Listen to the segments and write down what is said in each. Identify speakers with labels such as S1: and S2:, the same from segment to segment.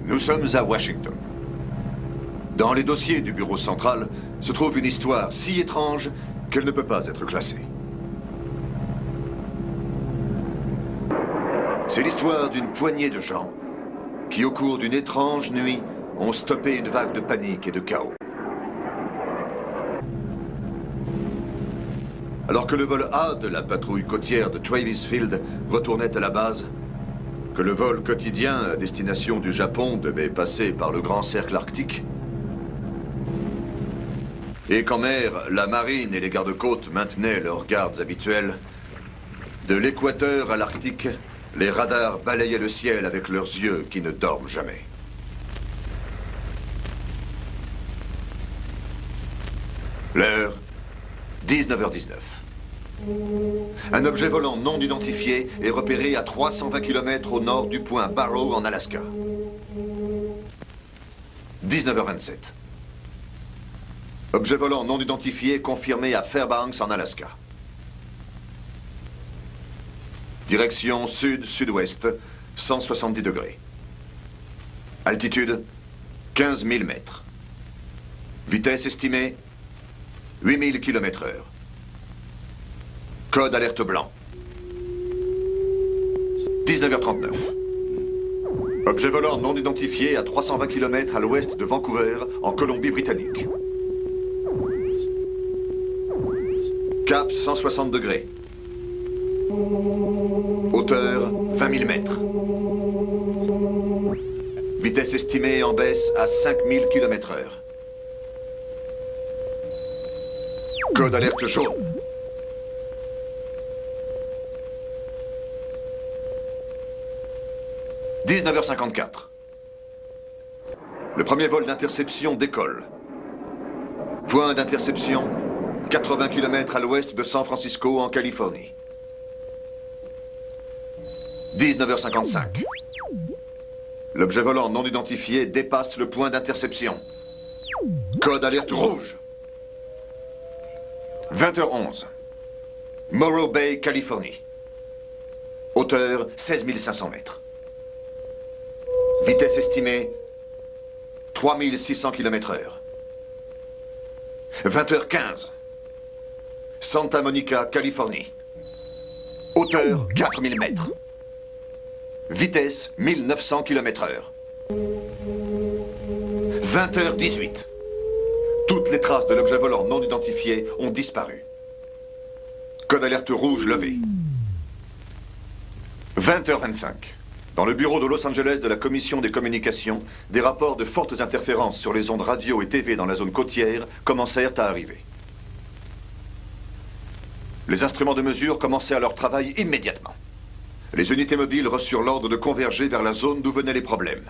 S1: Nous sommes à Washington. Dans les dossiers du bureau central se trouve une histoire si étrange qu'elle ne peut pas être classée. C'est l'histoire d'une poignée de gens qui, au cours d'une étrange nuit, ont stoppé une vague de panique et de chaos. Alors que le vol A de la patrouille côtière de Travis Field retournait à la base, que le vol quotidien à destination du Japon devait passer par le grand cercle arctique, et qu'en mer, la marine et les gardes-côtes maintenaient leurs gardes habituels, de l'équateur à l'Arctique, les radars balayaient le ciel avec leurs yeux qui ne dorment jamais. L'heure, 19h19. Un objet volant non identifié est repéré à 320 km au nord du point Barrow en Alaska. 19h27. Objet volant non identifié confirmé à Fairbanks en Alaska. Direction sud-sud-ouest, 170 degrés. Altitude, 15 000 mètres. Vitesse estimée, 8000 km/h. Code alerte blanc. 19h39. Objet volant non identifié à 320 km à l'ouest de Vancouver, en Colombie-Britannique. Cap 160 degrés. Hauteur 20 000 mètres. Vitesse estimée en baisse à 5000 km/h. Code alerte jaune. « 19h54. Le premier vol d'interception décolle. Point d'interception, 80 km à l'ouest de San Francisco, en Californie. 19h55. L'objet volant non identifié dépasse le point d'interception. Code alerte rouge. 20h11. Morro Bay, Californie. Hauteur 16 500 mètres. Vitesse estimée, 3600 km/h. 20h15. Santa Monica, Californie. Hauteur, 4000 mètres. Vitesse, 1900 km/h. 20h18. Toutes les traces de l'objet volant non identifié ont disparu. Code alerte rouge levé. 20h25. Dans le bureau de Los Angeles de la Commission des communications, des rapports de fortes interférences sur les ondes radio et TV dans la zone côtière commencèrent à arriver. Les instruments de mesure commençaient à leur travail immédiatement. Les unités mobiles reçurent l'ordre de converger vers la zone d'où venaient les problèmes.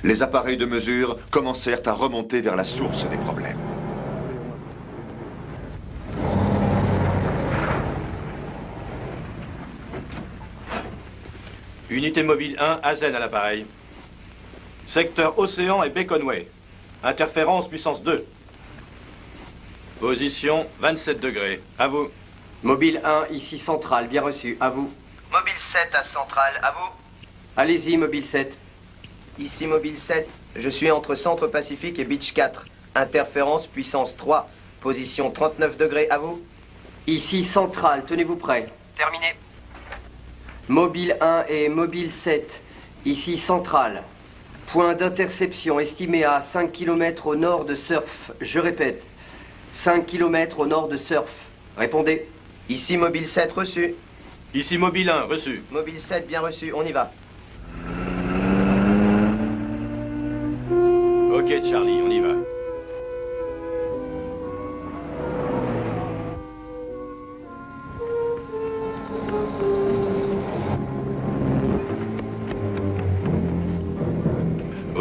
S1: Les appareils de mesure commencèrent à remonter vers la source des problèmes.
S2: Unité mobile 1, Hazen à l'appareil. Secteur Océan et Baconway. Interférence puissance 2. Position 27 degrés. À vous.
S3: Mobile 1, ici Centrale, bien reçu. À vous.
S4: Mobile 7 à Centrale, à vous.
S3: Allez-y, Mobile 7.
S4: Ici Mobile 7, je suis entre Centre Pacifique et Beach 4. Interférence puissance 3. Position 39 degrés, à vous.
S3: Ici Centrale, tenez-vous prêts.
S4: Terminé.
S3: Mobile 1 et Mobile 7, ici Centrale. Point d'interception estimé à 5 km au nord de Surf. Je répète, 5 km au nord de Surf. Répondez.
S4: Ici Mobile 7, reçu.
S2: Ici Mobile 1, reçu.
S4: Mobile 7, bien reçu, on y va.
S2: Ok, Charlie, on y va.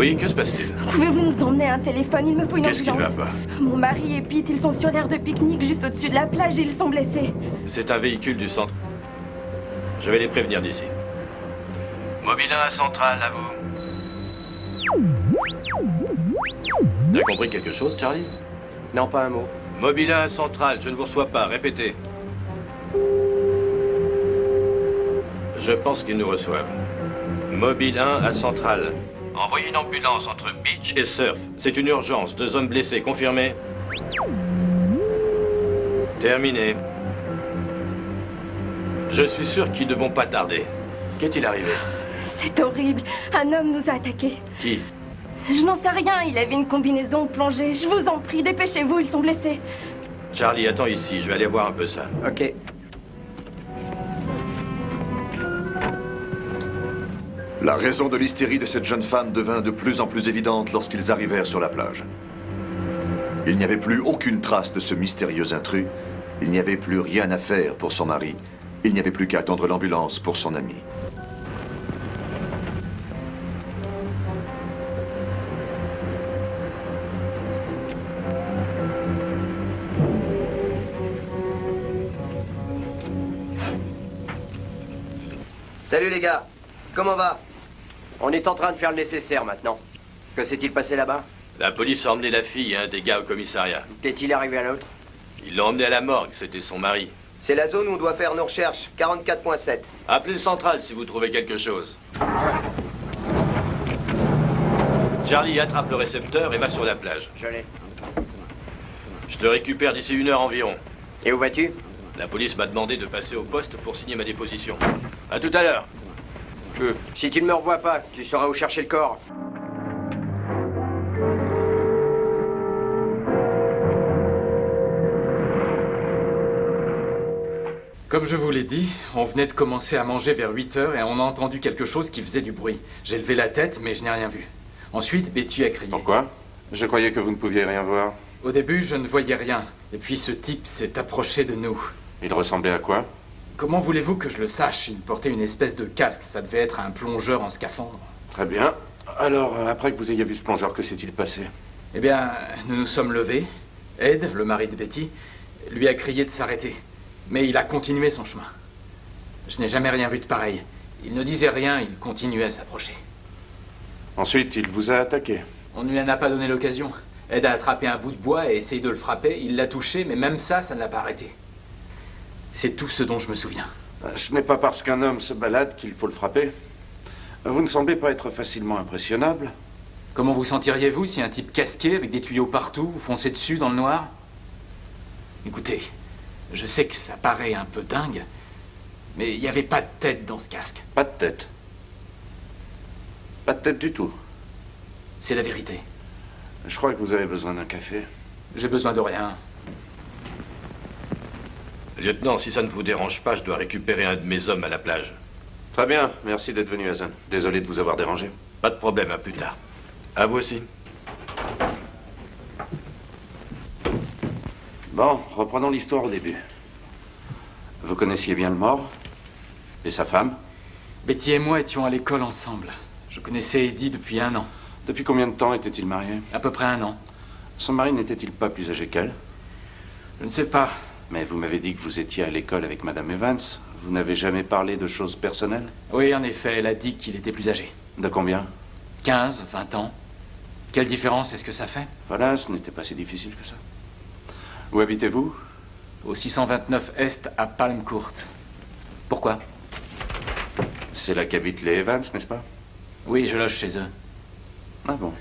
S2: Oui, que se passe-t-il?
S5: Pouvez-vous nous emmener un téléphone? Il me faut une
S2: Qu'est-ce qui ne
S5: ambulance.
S2: va pas?
S5: Mon mari et Pete, ils sont sur l'aire de pique-nique juste au-dessus de la plage et ils sont blessés.
S2: C'est un véhicule du centre. Je vais les prévenir d'ici. Mobile 1 à Centrale, à vous. T'as compris quelque chose, Charlie?
S3: Non, pas un mot.
S2: Mobile 1 à Centrale, je ne vous reçois pas, répétez. Je pense qu'ils nous reçoivent. Mobile 1 à Centrale. Envoyez une ambulance entre Beach et Surf. C'est une urgence, 2 hommes blessés, confirmé. Terminé. Je suis sûr qu'ils ne vont pas tarder. Qu'est-il arrivé?
S5: C'est horrible. Un homme nous a attaqués.
S2: Qui?
S5: Je n'en sais rien. Il avait une combinaison plongée. Je vous en prie, dépêchez-vous, ils sont blessés.
S2: Charlie, attends ici, je vais aller voir un peu ça.
S3: Ok.
S1: La raison de l'hystérie de cette jeune femme devint de plus en plus évidente lorsqu'ils arrivèrent sur la plage. Il n'y avait plus aucune trace de ce mystérieux intrus. Il n'y avait plus rien à faire pour son mari. Il n'y avait plus qu'à attendre l'ambulance pour son ami.
S4: Salut les gars, comment va?
S3: On est en train de faire le nécessaire maintenant. Que s'est-il passé là-bas?
S2: La police a emmené la fille et un des gars au commissariat.
S3: Qu'est-il arrivé à l'autre?
S2: Ils l'ont emmenée à la morgue, c'était son mari.
S4: C'est la zone où on doit faire nos recherches, 44.7.
S2: Appelez le central si vous trouvez quelque chose. Charlie, attrape le récepteur et va sur la plage.
S3: Je l'ai.
S2: Je te récupère d'ici 1 heure environ.
S3: Et où vas-tu?
S2: La police m'a demandé de passer au poste pour signer ma déposition. À tout à l'heure.
S3: Si tu ne me revois pas, tu sauras où chercher le corps.
S6: Comme je vous l'ai dit, on venait de commencer à manger vers 8 heures et on a entendu quelque chose qui faisait du bruit. J'ai levé la tête, mais je n'ai rien vu. Ensuite, Betty a crié.
S7: Pourquoi? Je croyais que vous ne pouviez rien voir.
S6: Au début, je ne voyais rien. Et puis ce type s'est approché de nous.
S7: Il ressemblait à quoi?
S6: Comment voulez-vous que je le sache? Il portait une espèce de casque. Ça devait être un plongeur en scaphandre.
S7: Très bien. Alors, après que vous ayez vu ce plongeur, que s'est-il passé?
S6: Eh bien, nous nous sommes levés. Ed, le mari de Betty, lui a crié de s'arrêter. Mais il a continué son chemin. Je n'ai jamais rien vu de pareil. Il ne disait rien, il continuait à s'approcher.
S7: Ensuite, il vous a attaqué.
S6: On ne lui en a pas donné l'occasion. Ed a attrapé un bout de bois et essayé de le frapper. Il l'a touché, mais même ça ne l'a pas arrêté. C'est tout ce dont je me souviens.
S7: Ce n'est pas parce qu'un homme se balade qu'il faut le frapper. Vous ne semblez pas être facilement impressionnable.
S6: Comment vous sentiriez-vous si un type casqué avec des tuyaux partout vous fonçait dessus dans le noir? Écoutez, je sais que ça paraît un peu dingue, mais il n'y avait pas de tête dans ce casque.
S7: Pas de tête. Pas de tête du tout.
S6: C'est la vérité.
S7: Je crois que vous avez besoin d'un café.
S6: J'ai besoin de rien.
S2: Lieutenant, si ça ne vous dérange pas, je dois récupérer un de mes hommes à la plage.
S7: Très bien, merci d'être venu, Hazen. Désolé de vous avoir dérangé.
S2: Pas de problème, à plus tard. À vous aussi.
S7: Bon, reprenons l'histoire au début. Vous connaissiez bien le mort? Et sa femme?
S6: Betty et moi étions à l'école ensemble. Je connaissais Eddie depuis 1 an.
S7: Depuis combien de temps était-il marié?
S6: À peu près 1 an.
S7: Son mari n'était-il pas plus âgé qu'elle?
S6: Je ne sais pas.
S7: Mais vous m'avez dit que vous étiez à l'école avec Madame Evans. Vous n'avez jamais parlé de choses personnelles?
S6: Oui, en effet, elle a dit qu'il était plus âgé.
S7: De combien?
S6: 15, 20 ans. Quelle différence est-ce que ça fait?
S7: Voilà, ce n'était pas si difficile que ça. Où habitez-vous?
S6: Au 629 Est à Palm Court. Pourquoi?
S7: C'est là qu'habitent les Evans, n'est-ce pas?
S6: Oui, je loge chez eux.
S7: Ah bon.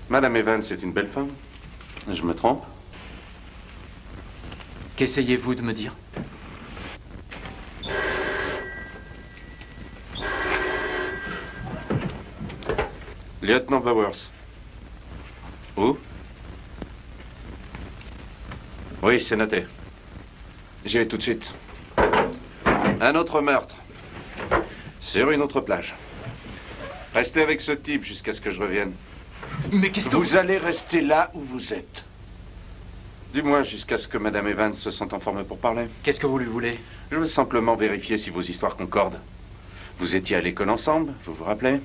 S7: Madame Evans est une belle femme. Je me trompe?
S6: Qu'essayez-vous de me dire?
S7: Lieutenant Bowers. Où? Oui, c'est noté. J'y vais tout de suite. Un autre meurtre. Sur une autre plage. Restez avec ce type jusqu'à ce que je revienne.
S6: Mais qu'est-ce que
S7: Vous allez rester là où vous êtes. Du-moins jusqu'à ce que Madame Evans se sente en forme pour parler.
S6: Qu'est-ce que vous lui voulez?
S7: Je veux simplement vérifier si vos histoires concordent. Vous étiez à l'école ensemble, vous vous rappelez?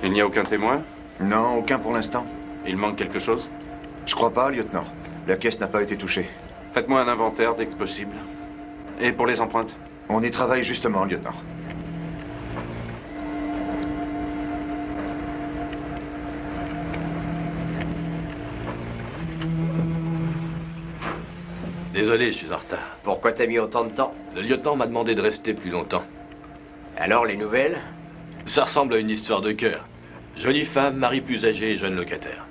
S7: Il n'y a aucun témoin?
S1: Non, aucun pour l'instant.
S7: Il manque quelque chose?
S1: Je crois pas, lieutenant. La caisse n'a pas été touchée.
S7: Faites-moi un inventaire dès que possible. Et pour les empreintes?
S1: On y travaille justement, lieutenant.
S2: Désolé, je suis en retard.
S3: Pourquoi t'as mis autant de temps?
S2: Le lieutenant m'a demandé de rester plus longtemps.
S3: Alors, les nouvelles?
S2: Ça ressemble à une histoire de cœur. Jolie femme, mari plus âgé et jeune locataire.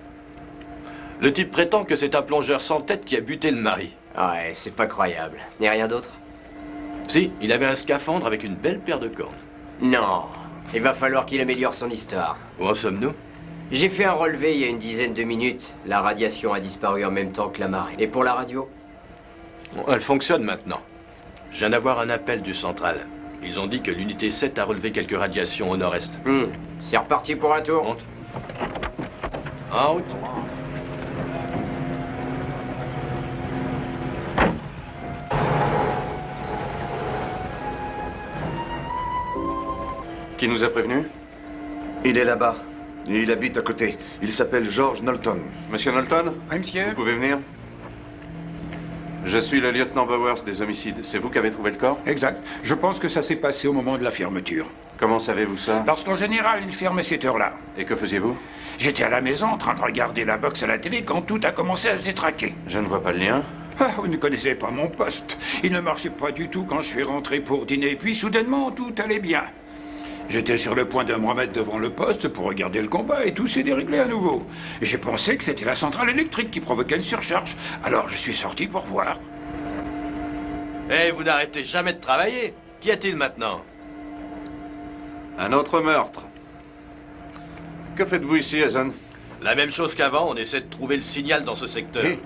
S2: Le type prétend que c'est un plongeur sans tête qui a buté le mari.
S3: Ouais, c'est pas croyable. Y a rien d'autre?
S2: Si, il avait un scaphandre avec une belle paire de cornes.
S3: Non. Il va falloir qu'il améliore son histoire.
S2: Où en sommes-nous?
S3: J'ai fait un relevé il y a une dizaine de minutes. La radiation a disparu en même temps que la marée. Et pour la radio?
S2: Elle fonctionne maintenant. Je viens d'avoir un appel du central. Ils ont dit que l'unité 7 a relevé quelques radiations au nord-est.
S3: C'est reparti pour un tour.
S2: Monte. En route.
S7: Qui nous a prévenu?
S1: Il est là-bas. Il habite à côté. Il s'appelle George Knowlton.
S7: Monsieur Knowlton?
S8: Oui, monsieur.
S7: Vous pouvez venir? Je suis le lieutenant Bowers des homicides. C'est vous qui avez trouvé le corps?
S8: Exact. Je pense que ça s'est passé au moment de la fermeture.
S7: Comment savez-vous ça?
S8: Parce qu'en général, ils ferment à cette heure-là.
S7: Et que faisiez-vous?
S8: J'étais à la maison en train de regarder la boxe à la télé quand tout a commencé à se détraquer.
S7: Je ne vois pas le lien.
S8: Ah, vous ne connaissez pas mon poste. Il ne marchait pas du tout quand je suis rentré pour dîner. Puis soudainement, tout allait bien. J'étais sur le point de me remettre devant le poste pour regarder le combat et tout s'est déréglé à nouveau. J'ai pensé que c'était la centrale électrique qui provoquait une surcharge. Alors je suis sorti pour voir.
S2: Eh, vous n'arrêtez jamais de travailler. Qu'y a-t-il maintenant?
S7: Un autre meurtre. Que faites-vous ici, Hazen?
S2: La même chose qu'avant, on essaie de trouver le signal dans ce secteur.
S8: Hé,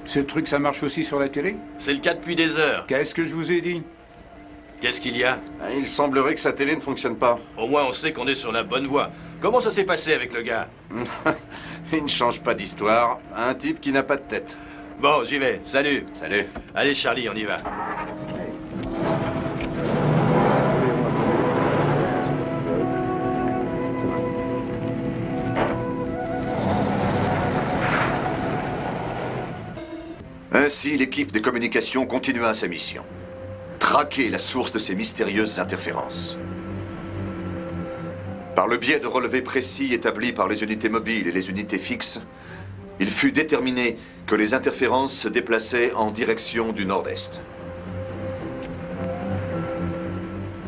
S8: ce truc, ça marche aussi sur la télé?
S2: C'est le cas depuis des heures.
S8: Qu'est-ce que je vous ai dit?
S2: Qu'est-ce qu'il y a?
S7: Il semblerait que sa télé ne fonctionne pas.
S2: Au moins, on sait qu'on est sur la bonne voie. Comment ça s'est passé avec le gars?
S7: Il ne change pas d'histoire. Un type qui n'a pas de tête.
S2: Bon, j'y vais. Salut.
S7: Salut.
S2: Allez, Charlie, on y va.
S1: Ainsi, l'équipe des communications continua sa mission. Traquer la source de ces mystérieuses interférences. Par le biais de relevés précis établis par les unités mobiles et les unités fixes, il fut déterminé que les interférences se déplaçaient en direction du nord-est.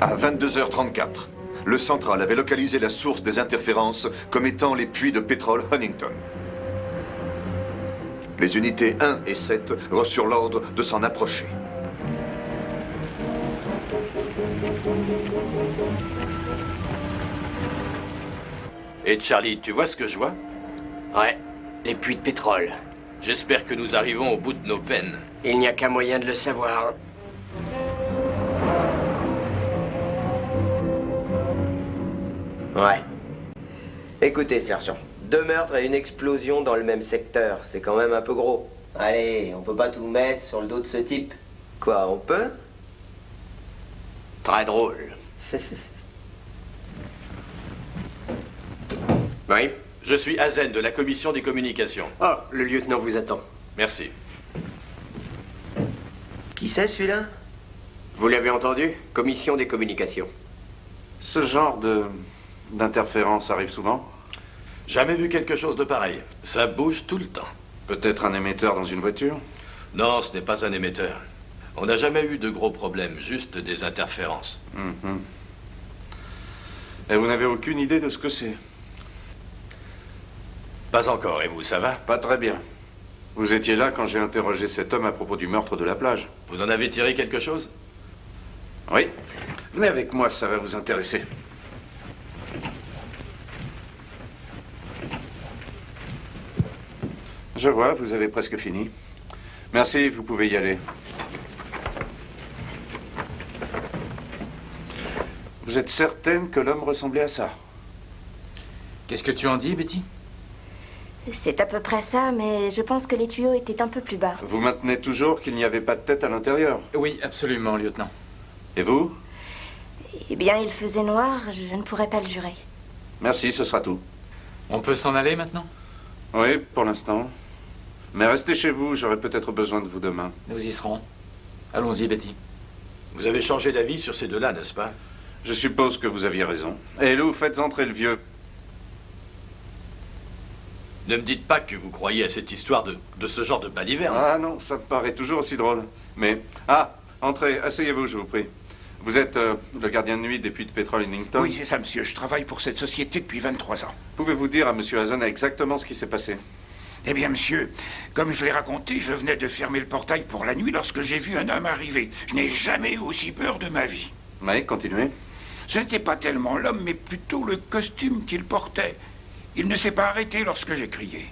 S1: À 22h34, le central avait localisé la source des interférences comme étant les puits de pétrole Huntington. Les unités 1 et 7 reçurent l'ordre de s'en approcher.
S2: Et Charlie, tu vois ce que je vois?
S3: Ouais, les puits de pétrole.
S2: J'espère que nous arrivons au bout de nos peines.
S3: Il n'y a qu'un moyen de le savoir.
S4: Ouais. Écoutez, sergent. 2 meurtres et une explosion dans le même secteur. C'est quand même un peu gros. Allez, on peut pas tout mettre sur le dos de ce type. Quoi, on peut?
S3: Très drôle. Oui?
S2: Je suis Hazen de la commission des communications.
S3: Oh, le lieutenant vous attend.
S2: Merci.
S4: Qui c'est celui-là?
S3: Vous l'avez entendu? Commission des communications.
S7: Ce genre d'interférence arrive souvent?
S2: Jamais vu quelque chose de pareil. Ça bouge tout le temps.
S7: Peut-être un émetteur dans une voiture?
S2: Non, ce n'est pas un émetteur. On n'a jamais eu de gros problèmes, juste des interférences.
S7: Et vous n'avez aucune idée de ce que c'est?
S2: Pas encore, et vous, ça va?
S7: Pas très bien. Vous étiez là quand j'ai interrogé cet homme à propos du meurtre de la plage.
S2: Vous en avez tiré quelque chose?
S7: Oui. Venez avec moi, ça va vous intéresser. Je vois, vous avez presque fini. Merci, vous pouvez y aller. Vous êtes certaine que l'homme ressemblait à ça?
S6: Qu'est-ce que tu en dis, Betty?
S5: C'est à peu près ça, mais je pense que les tuyaux étaient un peu plus bas.
S7: Vous maintenez toujours qu'il n'y avait pas de tête à l'intérieur?
S6: Oui, absolument, lieutenant.
S7: Et vous?
S5: Eh bien, il faisait noir, je ne pourrais pas le jurer.
S7: Merci, ce sera tout.
S6: On peut s'en aller maintenant?
S7: Oui, pour l'instant. Mais restez chez vous, j'aurai peut-être besoin de vous demain.
S6: Nous y serons. Allons-y, Betty.
S2: Vous avez changé d'avis sur ces deux-là, n'est-ce pas?
S7: Je suppose que vous aviez raison. Et Lou, faites entrer le vieux.
S2: Ne me dites pas que vous croyez à cette histoire de ce genre de baliverne.
S7: Ah non, ça me paraît toujours aussi drôle. Mais... Ah, entrez, asseyez-vous, je vous prie. Vous êtes le gardien de nuit des puits de pétrole Innington?
S8: Oui, c'est ça, monsieur. Je travaille pour cette société depuis 23 ans.
S7: Pouvez-vous dire à monsieur Hazen exactement ce qui s'est passé?
S8: Eh bien, monsieur, comme je l'ai raconté, je venais de fermer le portail pour la nuit lorsque j'ai vu un homme arriver. Je n'ai jamais eu aussi peur de ma vie.
S7: Oui, continuez.
S8: Ce n'était pas tellement l'homme, mais plutôt le costume qu'il portait. Il ne s'est pas arrêté lorsque j'ai crié.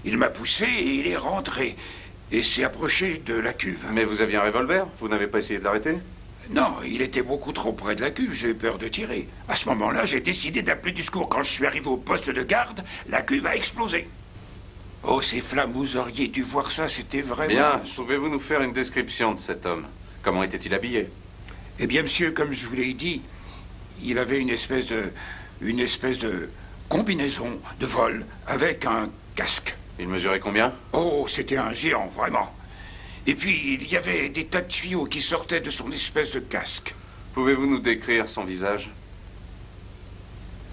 S8: Il m'a poussé et il est rentré. Et s'est approché de la cuve.
S7: Mais vous aviez un revolver? Vous n'avez pas essayé de l'arrêter?
S8: Non, il était beaucoup trop près de la cuve, j'ai eu peur de tirer. À ce moment-là, j'ai décidé d'appeler du secours. Quand je suis arrivé au poste de garde, la cuve a explosé. Oh, ces flammes, vous auriez dû voir ça, c'était vraiment...
S7: Bien, pouvez-vous nous faire une description de cet homme? Comment était-il habillé?
S8: Eh bien, monsieur, comme je vous l'ai dit, il avait une espèce de combinaison de vol avec un casque.
S7: Il mesurait combien?
S8: Oh, c'était un géant, vraiment. Et puis, il y avait des tas de tuyaux qui sortaient de son espèce de casque.
S7: Pouvez-vous nous décrire son visage?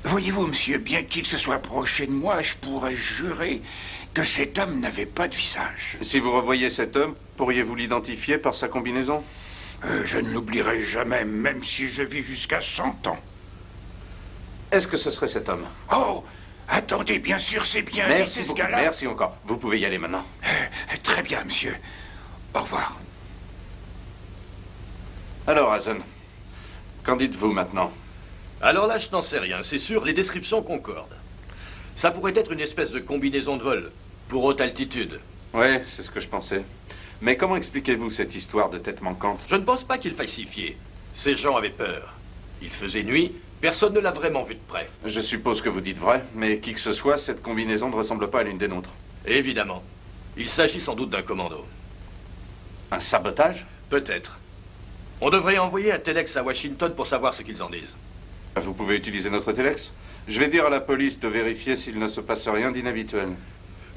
S8: Voyez-vous, monsieur, bien qu'il se soit approché de moi, je pourrais jurer que cet homme n'avait pas de visage.
S7: Si vous revoyiez cet homme, pourriez-vous l'identifier par sa combinaison?
S8: Je ne l'oublierai jamais, même si je vis jusqu'à 100 ans.
S7: Est-ce que ce serait cet homme?
S8: Oh, attendez, bien sûr, c'est bien lui,
S7: Merci
S8: c'est ce
S7: beaucoup,
S8: gars-là.
S7: merci encore. Vous pouvez y aller maintenant.
S8: Très bien, monsieur. Au revoir.
S7: Alors, Hazen, qu'en dites-vous maintenant?
S2: Alors là, je n'en sais rien. C'est sûr, les descriptions concordent. Ça pourrait être une espèce de combinaison de vol, pour haute altitude.
S7: Oui, c'est ce que je pensais. Mais comment expliquez-vous cette histoire de tête manquante?
S2: Je ne pense pas qu'il faille s'y fier. Ces gens avaient peur. Il faisait nuit, personne ne l'a vraiment vu de près.
S7: Je suppose que vous dites vrai, mais qui que ce soit, cette combinaison ne ressemble pas à l'une des nôtres.
S2: Évidemment. Il s'agit sans doute d'un commando.
S7: Un sabotage?
S2: Peut-être. On devrait envoyer un téléx à Washington pour savoir ce qu'ils en disent.
S7: Vous pouvez utiliser notre téléx? Je vais dire à la police de vérifier s'il ne se passe rien d'inhabituel.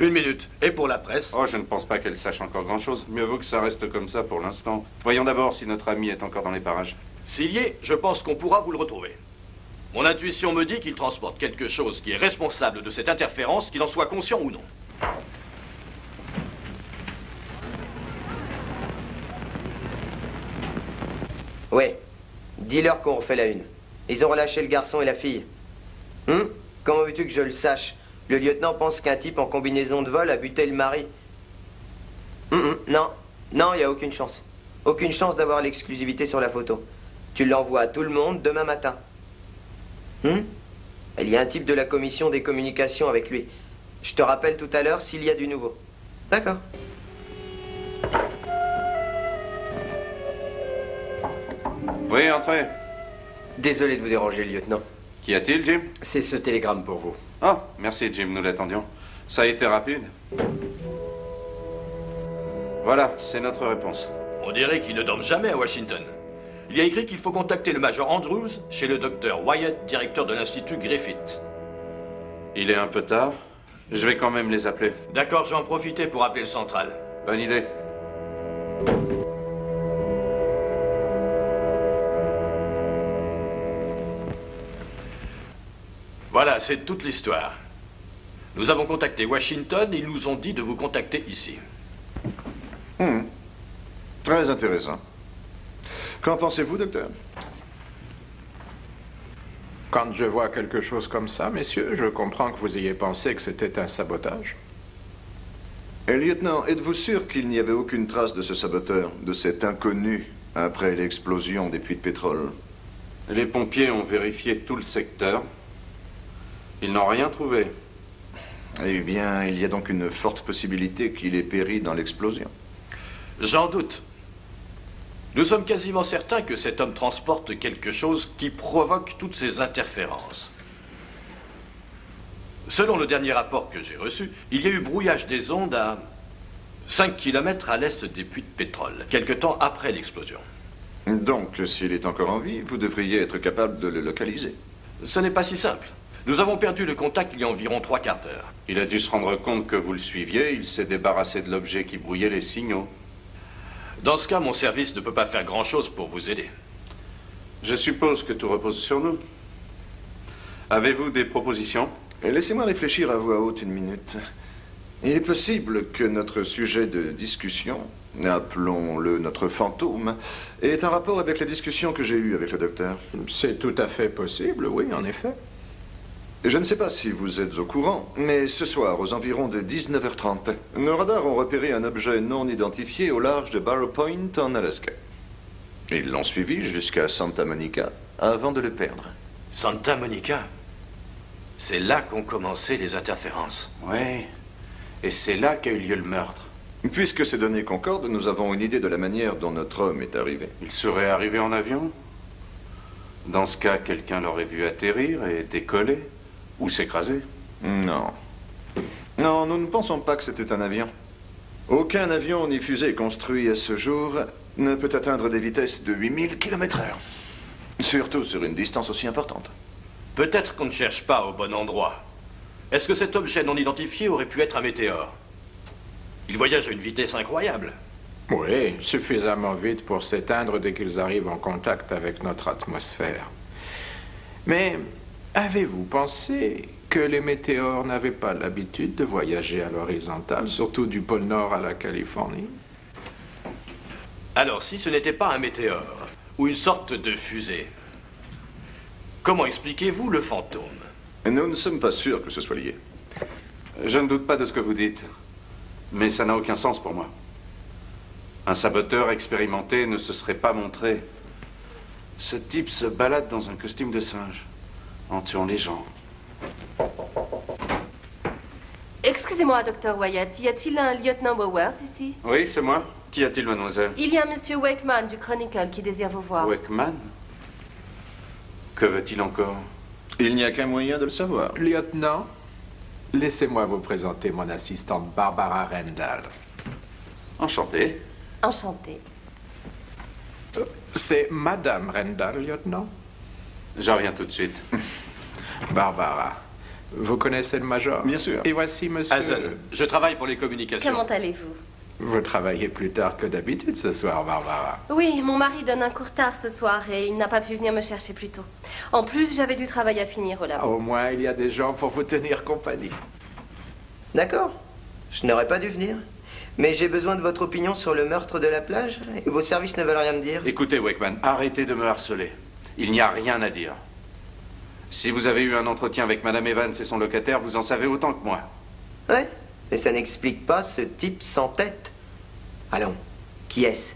S2: Une minute. Et pour la presse?
S7: Oh, je ne pense pas qu'elle sache encore grand-chose. Mieux vaut que ça reste comme ça pour l'instant. Voyons d'abord si notre ami est encore dans les parages.
S2: S'il y est, je pense qu'on pourra vous le retrouver. Mon intuition me dit qu'il transporte quelque chose qui est responsable de cette interférence, qu'il en soit conscient ou non.
S4: Ouais. Dis-leur qu'on refait la une. Ils ont relâché le garçon et la fille. Comment veux-tu que je le sache? Le lieutenant pense qu'un type en combinaison de vol a buté le mari. Non. Non, il n'y a aucune chance. Aucune chance d'avoir l'exclusivité sur la photo. Tu l'envoies à tout le monde demain matin. Il y a un type de la commission des communications avec lui. Je te rappelle tout à l'heure s'il y a du nouveau. D'accord.
S7: Oui, entrez.
S3: Désolé de vous déranger, lieutenant.
S7: Qu'y a-t-il, Jim?
S3: C'est ce télégramme pour vous.
S7: Oh, merci, Jim, nous l'attendions. Ça a été rapide. Voilà, c'est notre réponse.
S2: On dirait qu'ils ne dorment jamais à Washington. Il y a écrit qu'il faut contacter le major Andrews chez le docteur Wyatt, directeur de l'Institut Griffith.
S7: Il est un peu tard. Je vais quand même les appeler.
S2: D'accord, je vais en profiter pour appeler le central.
S7: Bonne idée.
S2: Voilà, c'est toute l'histoire. Nous avons contacté Washington et ils nous ont dit de vous contacter ici.
S1: Très intéressant. Qu'en pensez-vous, docteur?
S9: Quand je vois quelque chose comme ça, messieurs, je comprends que vous ayez pensé que c'était un sabotage.
S1: Et lieutenant, êtes-vous sûr qu'il n'y avait aucune trace de ce saboteur, de cet inconnu, après l'explosion des puits de pétrole?
S7: Les pompiers ont vérifié tout le secteur. Ils n'ont rien trouvé.
S1: Eh bien, il y a donc une forte possibilité qu'il ait péri dans l'explosion.
S2: J'en doute. Nous sommes quasiment certains que cet homme transporte quelque chose qui provoque toutes ces interférences. Selon le dernier rapport que j'ai reçu, il y a eu brouillage des ondes à 5 km à l'est des puits de pétrole, quelque temps après l'explosion.
S1: Donc, s'il est encore en vie, vous devriez être capable de le localiser.
S2: Ce n'est pas si simple. Nous avons perdu le contact il y a environ 3 quarts d'heure.
S7: Il a dû se rendre compte que vous le suiviez. Il s'est débarrassé de l'objet qui brouillait les signaux.
S2: Dans ce cas, mon service ne peut pas faire grand-chose pour vous aider.
S7: Je suppose que tout repose sur nous. Avez-vous des propositions?
S10: Laissez-moi réfléchir à voix haute une minute. Il est possible que notre sujet de discussion, appelons-le notre fantôme, ait un rapport avec la discussion que j'ai eue avec le docteur.
S9: C'est tout à fait possible, oui, en effet.
S10: Je ne sais pas si vous êtes au courant, mais ce soir, aux environs de 19h30, nos radars ont repéré un objet non identifié au large de Barrow Point, en Alaska. Ils l'ont suivi jusqu'à Santa Monica, avant de le perdre.
S2: Santa Monica? C'est là qu'ont commencé les interférences.
S7: Oui. Et c'est là qu'a eu lieu le meurtre.
S10: Puisque ces données concordent, nous avons une idée de la manière dont notre homme est arrivé.
S7: Il serait arrivé en avion? Dans ce cas, quelqu'un l'aurait vu atterrir et décoller? Ou s'écraser?
S10: Non. Non, nous ne pensons pas que c'était un avion. Aucun avion ni fusée construit à ce jour ne peut atteindre des vitesses de 8000 km/h. Surtout sur une distance aussi importante.
S2: Peut-être qu'on ne cherche pas au bon endroit. Est-ce que cet objet non identifié aurait pu être un météore? Il voyage à une vitesse incroyable.
S9: Oui, suffisamment vite pour s'éteindre dès qu'ils arrivent en contact avec notre atmosphère. Mais avez-vous pensé que les météores n'avaient pas l'habitude de voyager à l'horizontale, surtout du pôle Nord à la Californie?
S2: Alors, si ce n'était pas un météore, ou une sorte de fusée, comment expliquez-vous le fantôme?
S10: Nous ne sommes pas sûrs que ce soit lié.
S7: Je ne doute pas de ce que vous dites. Mais ça n'a aucun sens pour moi. Un saboteur expérimenté ne se serait pas montré. Ce type se balade dans un costume de singe, en tuant les gens.
S5: Excusez-moi, Dr. Wyatt, y a-t-il un lieutenant Bowers ici?
S7: Oui, c'est moi. Qu'y a-t-il, mademoiselle?
S5: Il y a Monsieur Wakeman du Chronicle qui désire vous voir.
S7: Wakeman? Que veut-il encore?
S10: Il n'y a qu'un moyen de le savoir.
S9: Lieutenant, laissez-moi vous présenter mon assistante Barbara Rendall.
S7: Enchanté.
S5: Enchantée.
S9: C'est Madame Rendall, lieutenant?
S7: J'en reviens tout de suite.
S9: Barbara, vous connaissez le major?
S10: Bien sûr.
S9: Et voici monsieur...
S2: Hazel, je travaille pour les communications.
S5: Comment allez-vous?
S9: Vous travaillez plus tard que d'habitude ce soir, Barbara.
S5: Oui, mon mari donne un cours tard ce soir et il n'a pas pu venir me chercher plus tôt. En plus, j'avais du travail à finir au labo.
S9: Au moins, il y a des gens pour vous tenir compagnie.
S4: D'accord. Je n'aurais pas dû venir. Mais j'ai besoin de votre opinion sur le meurtre de la plage et vos services ne veulent rien me dire.
S7: Écoutez, Wakeman, arrêtez de me harceler. Il n'y a rien à dire. Si vous avez eu un entretien avec Madame Evans et son locataire, vous en savez autant que moi.
S4: Ouais, mais ça n'explique pas ce type sans tête. Allons, qui est-ce?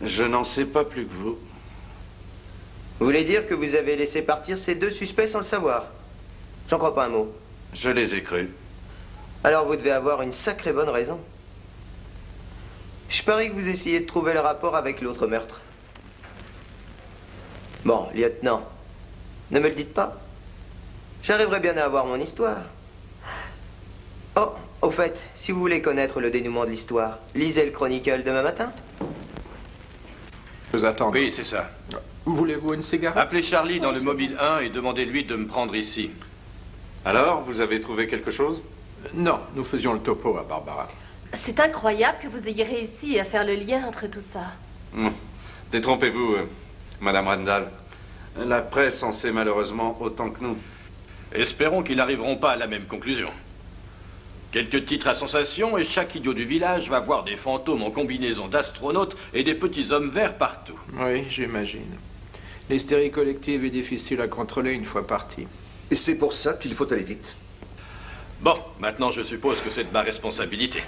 S7: Je n'en sais pas plus que vous.
S4: Vous voulez dire que vous avez laissé partir ces deux suspects sans le savoir? J'en crois pas un mot.
S7: Je les ai crus.
S4: Alors vous devez avoir une sacrée bonne raison. Je parie que vous essayez de trouver le rapport avec l'autre meurtre. Bon, lieutenant, ne me le dites pas. J'arriverai bien à avoir mon histoire. Oh, au fait, si vous voulez connaître le dénouement de l'histoire, lisez le Chronicle demain matin.
S9: Vous attendez.
S2: Oui, c'est ça.
S9: Voulez-vous une cigarette?
S2: Appelez Charlie dans le mobile 1 et demandez-lui de me prendre ici.
S7: Alors, vous avez trouvé quelque chose?
S9: Non, nous faisions le topo à Barbara.
S5: C'est incroyable que vous ayez réussi à faire le lien entre tout ça.
S7: Détrompez-vous, Madame Rendall. La presse en sait malheureusement autant que nous.
S2: Espérons qu'ils n'arriveront pas à la même conclusion. Quelques titres à sensation et chaque idiot du village va voir des fantômes en combinaison d'astronautes et des petits hommes verts partout.
S9: Oui, j'imagine. L'hystérie collective est difficile à contrôler une fois partie.
S1: Et c'est pour ça qu'il faut aller vite.
S2: Bon, maintenant je suppose que c'est de ma responsabilité.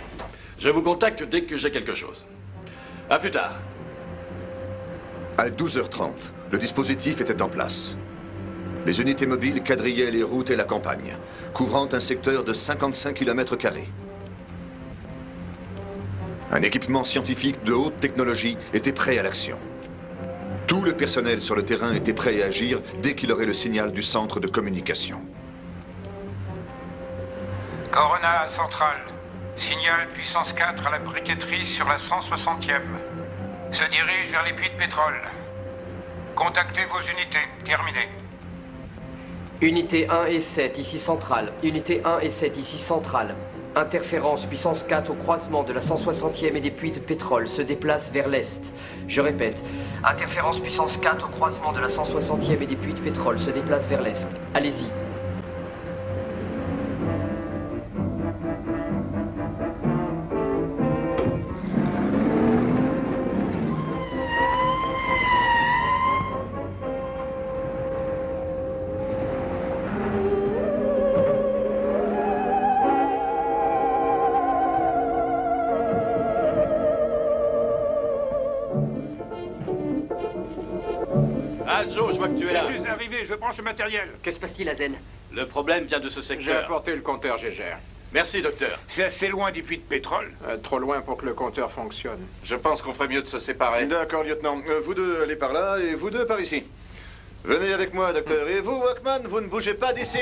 S2: Je vous contacte dès que j'ai quelque chose. À plus tard.
S1: À 12h30, le dispositif était en place. Les unités mobiles quadrillaient les routes et la campagne, couvrant un secteur de 55 km². Un équipement scientifique de haute technologie était prêt à l'action. Tout le personnel sur le terrain était prêt à agir dès qu'il aurait le signal du centre de communication.
S8: Corona centrale. Signal puissance 4 à la briqueterie sur la 160e. Se dirige vers les puits de pétrole. Contactez vos unités. Terminé.
S3: Unité 1 et 7, ici centrale. Unité 1 et 7, ici centrale. Interférence puissance 4 au croisement de la 160e et des puits de pétrole se déplace vers l'est. Je répète. Interférence puissance 4 au croisement de la 160e et des puits de pétrole se déplace vers l'est. Allez-y.
S2: Ah, Joe, je vois que tu es là.
S8: Je suis arrivé, je prends ce matériel.
S3: Que se passe-t-il, Azen?
S2: Le problème vient de ce
S9: J'ai
S2: secteur.
S9: apporté le compteur Gégère.
S2: Merci, docteur.
S8: C'est assez loin des puits de pétrole.
S9: Trop loin pour que le compteur fonctionne.
S7: Je pense qu'on ferait mieux de se séparer.
S10: D'accord, lieutenant. Vous deux, allez par là et vous deux par ici. Venez avec moi, docteur. Et vous, Walkman, vous ne bougez pas d'ici.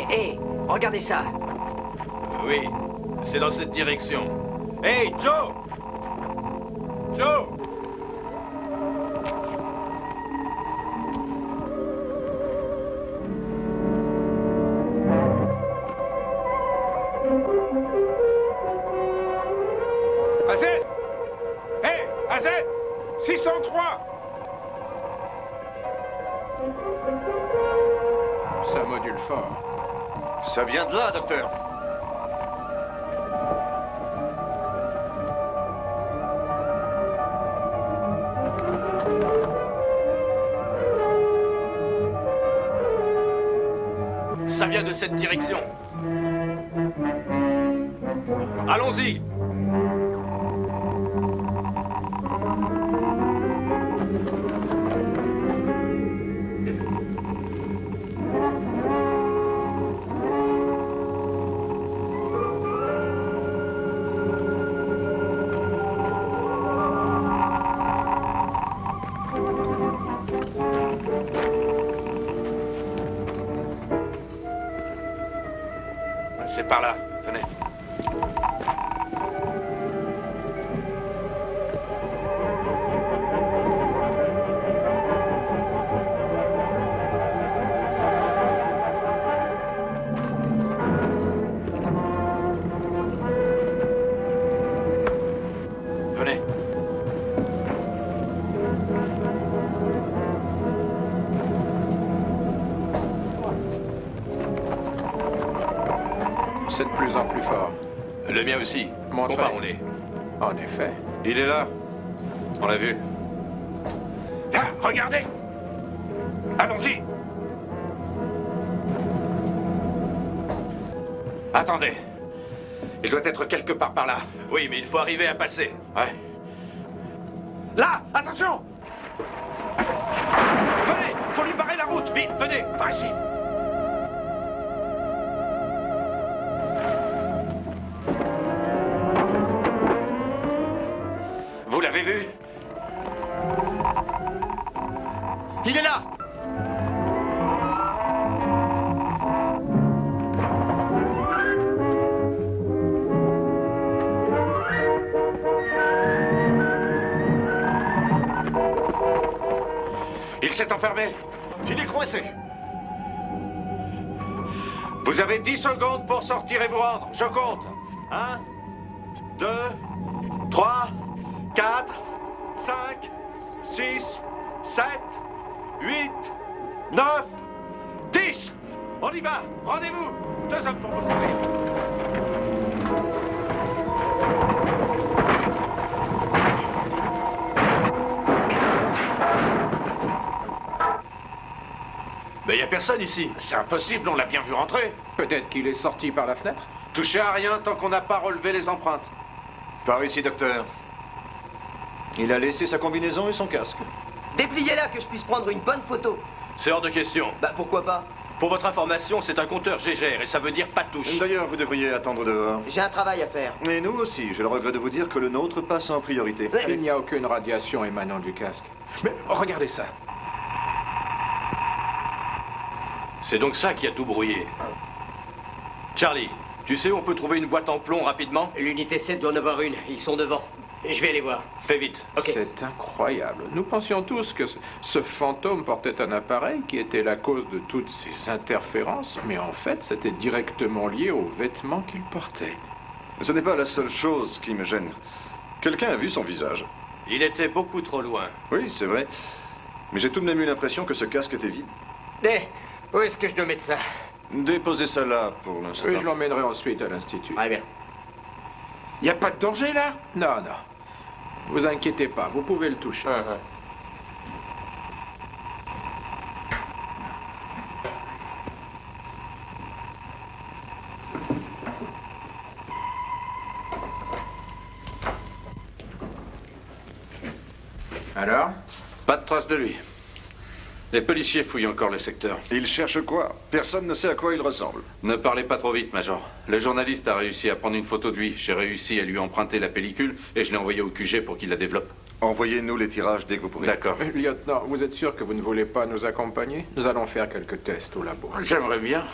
S3: Hé, regardez ça.
S2: Oui, c'est dans cette direction. Hey, Joe! Joe!
S8: AZ! Hé, AZ! 603!
S9: Ça module fort.
S10: Ça vient de là, docteur.
S2: Ça vient de cette direction. Allons-y!
S7: C'est par là. Venez. Venez.
S9: C'est de plus en plus fort.
S2: Le mien aussi.
S9: Montrez.
S2: Comparons-les.
S9: En effet.
S7: Il est là. On l'a vu.
S8: Là, regardez! Allons-y!
S7: Attendez. Il doit être quelque part par là.
S2: Oui, mais il faut arriver à passer.
S7: Ouais. Là! Attention!
S2: Venez! Faut lui barrer la route! Vite, venez! Par ici!
S7: Vous l'avez vu? Il est là! Il s'est enfermé.
S10: Il est coincé.
S7: Vous avez 10 secondes pour sortir et vous rendre. Je compte. 1, 2, 3, 4, 5, 6, 7, 8, 9, 10. On y va. Rendez-vous. 2 hommes pour vous courir.
S2: Mais il n'y a personne ici.
S7: C'est impossible, on l'a bien vu rentrer.
S9: Peut-être qu'il est sorti par la fenêtre.
S7: Touchez à rien tant qu'on n'a pas relevé les empreintes.
S10: Par ici, docteur. Il a laissé sa combinaison et son casque.
S4: Dépliez-la que je puisse prendre une bonne photo.
S2: C'est hors de question.
S4: Bah pourquoi pas?
S2: Pour votre information, c'est un compteur Gégère et ça veut dire pas de touche.
S10: D'ailleurs, vous devriez attendre dehors.
S4: J'ai un travail à faire.
S10: Et nous aussi, j'ai le regret de vous dire que le nôtre passe en priorité.
S9: Il n'y a aucune radiation émanant du casque. Mais regardez ça.
S2: C'est donc ça qui a tout brouillé. Charlie, tu sais où on peut trouver une boîte en plomb rapidement?
S3: L'unité 7 doit en avoir une. Ils sont devant. Je vais aller voir.
S2: Fais vite.
S3: Ok.
S9: C'est incroyable. Nous pensions tous que ce fantôme portait un appareil qui était la cause de toutes ces interférences, mais en fait, c'était directement lié aux vêtements qu'il portait.
S10: Ce n'est pas la seule chose qui me gêne. Quelqu'un a vu son visage.
S2: Il était beaucoup trop loin.
S10: Oui, c'est vrai. Mais j'ai tout de même eu l'impression que ce casque était vide.
S3: Où est-ce que je dois mettre ça?
S10: Déposez ça là pour l'instant.
S9: Et je l'emmènerai ensuite à l'Institut.
S3: Très bien.
S9: Il n'y a pas de danger, là? Non, non. Vous inquiétez pas, vous pouvez le toucher. Alors?
S7: Pas de trace de lui. Les policiers fouillent encore le secteur.
S10: Il cherche quoi? Personne ne sait à quoi il ressemble.
S7: Ne parlez pas trop vite, Major. Le journaliste a réussi à prendre une photo de lui. J'ai réussi à lui emprunter la pellicule et je l'ai envoyée au QG pour qu'il la développe.
S10: Envoyez-nous les tirages dès que vous pourrez.
S7: D'accord.
S9: Lieutenant, vous êtes sûr que vous ne voulez pas nous accompagner? Nous allons faire quelques tests au labo.
S7: J'aimerais bien.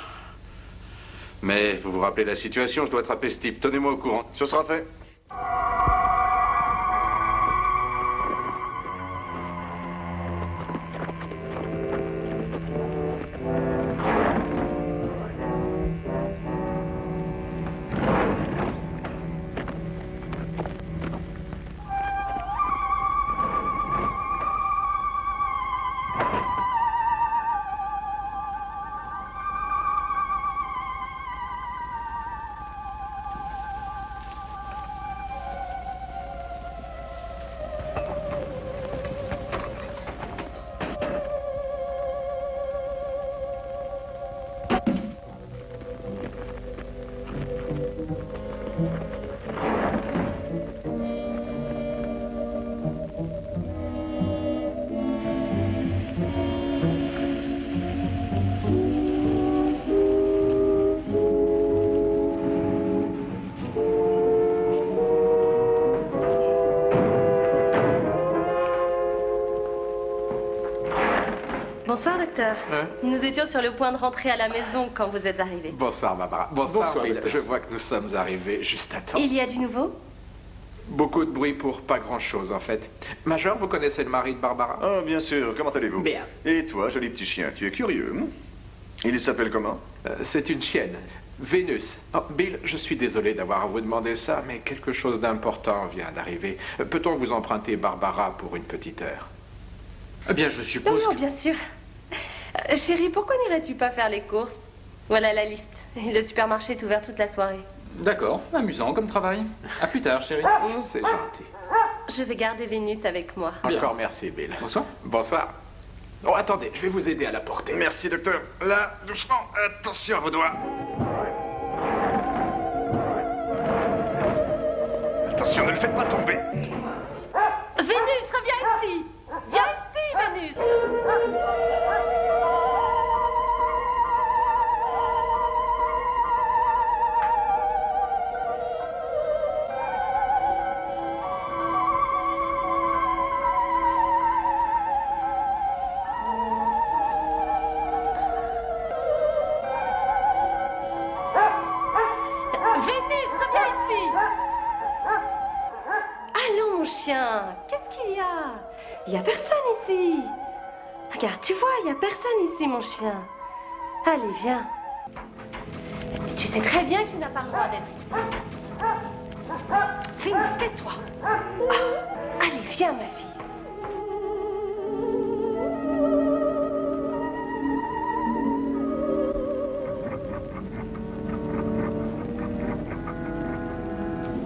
S7: Mais vous vous rappelez la situation, je dois attraper ce type. Tenez-moi au courant.
S10: Ce sera fait.
S5: Bonsoir, docteur.
S9: Hein?
S5: Nous étions sur le point de rentrer à la maison quand vous êtes arrivé.
S9: Bonsoir, Barbara. Bonsoir, Bill.
S10: docteur.
S9: Je vois que nous sommes arrivés juste à temps.
S5: Il y a du nouveau?
S9: Beaucoup de bruit pour pas grand-chose, en fait. Major, vous connaissez le mari de Barbara?
S10: Ah, bien sûr. Comment allez-vous?
S3: Bien.
S10: Et toi, joli petit chien, tu es curieux? Il s'appelle comment?
S9: C'est une chienne. Vénus. Oh, Bill, je suis désolé d'avoir à vous demander ça, mais quelque chose d'important vient d'arriver. Peut-on vous emprunter Barbara pour une petite heure?
S6: Eh bien, je suppose
S5: Non, bien sûr. Chérie, pourquoi n'irais-tu pas faire les courses? Voilà la liste. Le supermarché est ouvert toute la soirée.
S6: D'accord, amusant comme travail. À plus tard, chérie.
S9: C'est gentil.
S5: Je vais garder Vénus avec moi.
S9: Encore merci, Bill.
S6: Bonsoir.
S9: Bonsoir. Oh, attendez, je vais vous aider à la porter.
S10: Merci, docteur. Là, doucement. Attention à vos doigts. Attention, ne le faites pas tomber.
S5: Vénus, reviens ici! Viens ici, Vénus! Vénus, reviens ici! Allons, mon chien, qu'est-ce qu'il y a? Il n'y a personne ici. Regarde, tu vois, il n'y a personne ici, mon chien. Allez, viens. Tu sais très bien que tu n'as pas le droit d'être ici. Vénus, tais-toi. Ah, allez, viens, ma fille.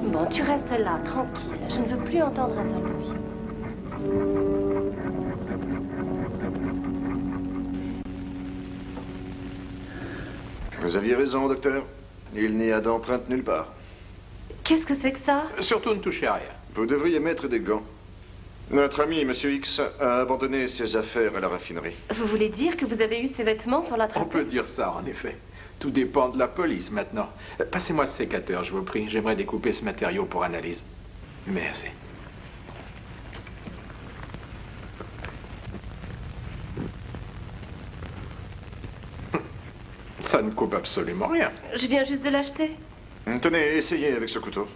S5: Bon, tu restes là, tranquille. Je ne veux plus entendre un seul bruit.
S10: Vous aviez raison, docteur. Il n'y a d'empreinte nulle part.
S5: Qu'est-ce que c'est que ça?
S9: Surtout ne touchez à rien.
S10: Vous devriez mettre des gants. Notre ami, Monsieur X, a abandonné ses affaires à la raffinerie.
S5: Vous voulez dire que vous avez eu ces vêtements sans
S9: On
S5: l'attraper?
S9: peut dire ça, en effet. Tout dépend de la police, maintenant. Passez-moi ce sécateur, je vous prie. J'aimerais découper ce matériau pour analyse. Merci. Ça ne coupe absolument rien.
S5: Je viens juste de l'acheter.
S10: Tenez, essayez avec ce couteau.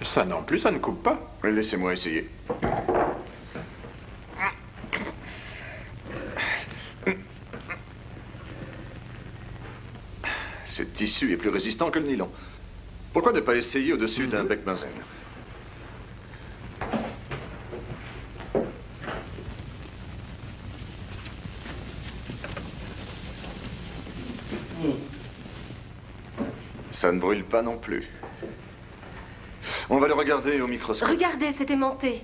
S9: Ça non plus, ça ne coupe pas.
S10: Laissez-moi essayer. Ce tissu est plus résistant que le nylon. Pourquoi ne pas essayer au-dessus d'un bec benzène? Ça ne brûle pas non plus. On va le regarder au microscope.
S5: Regardez, c'est aimanté.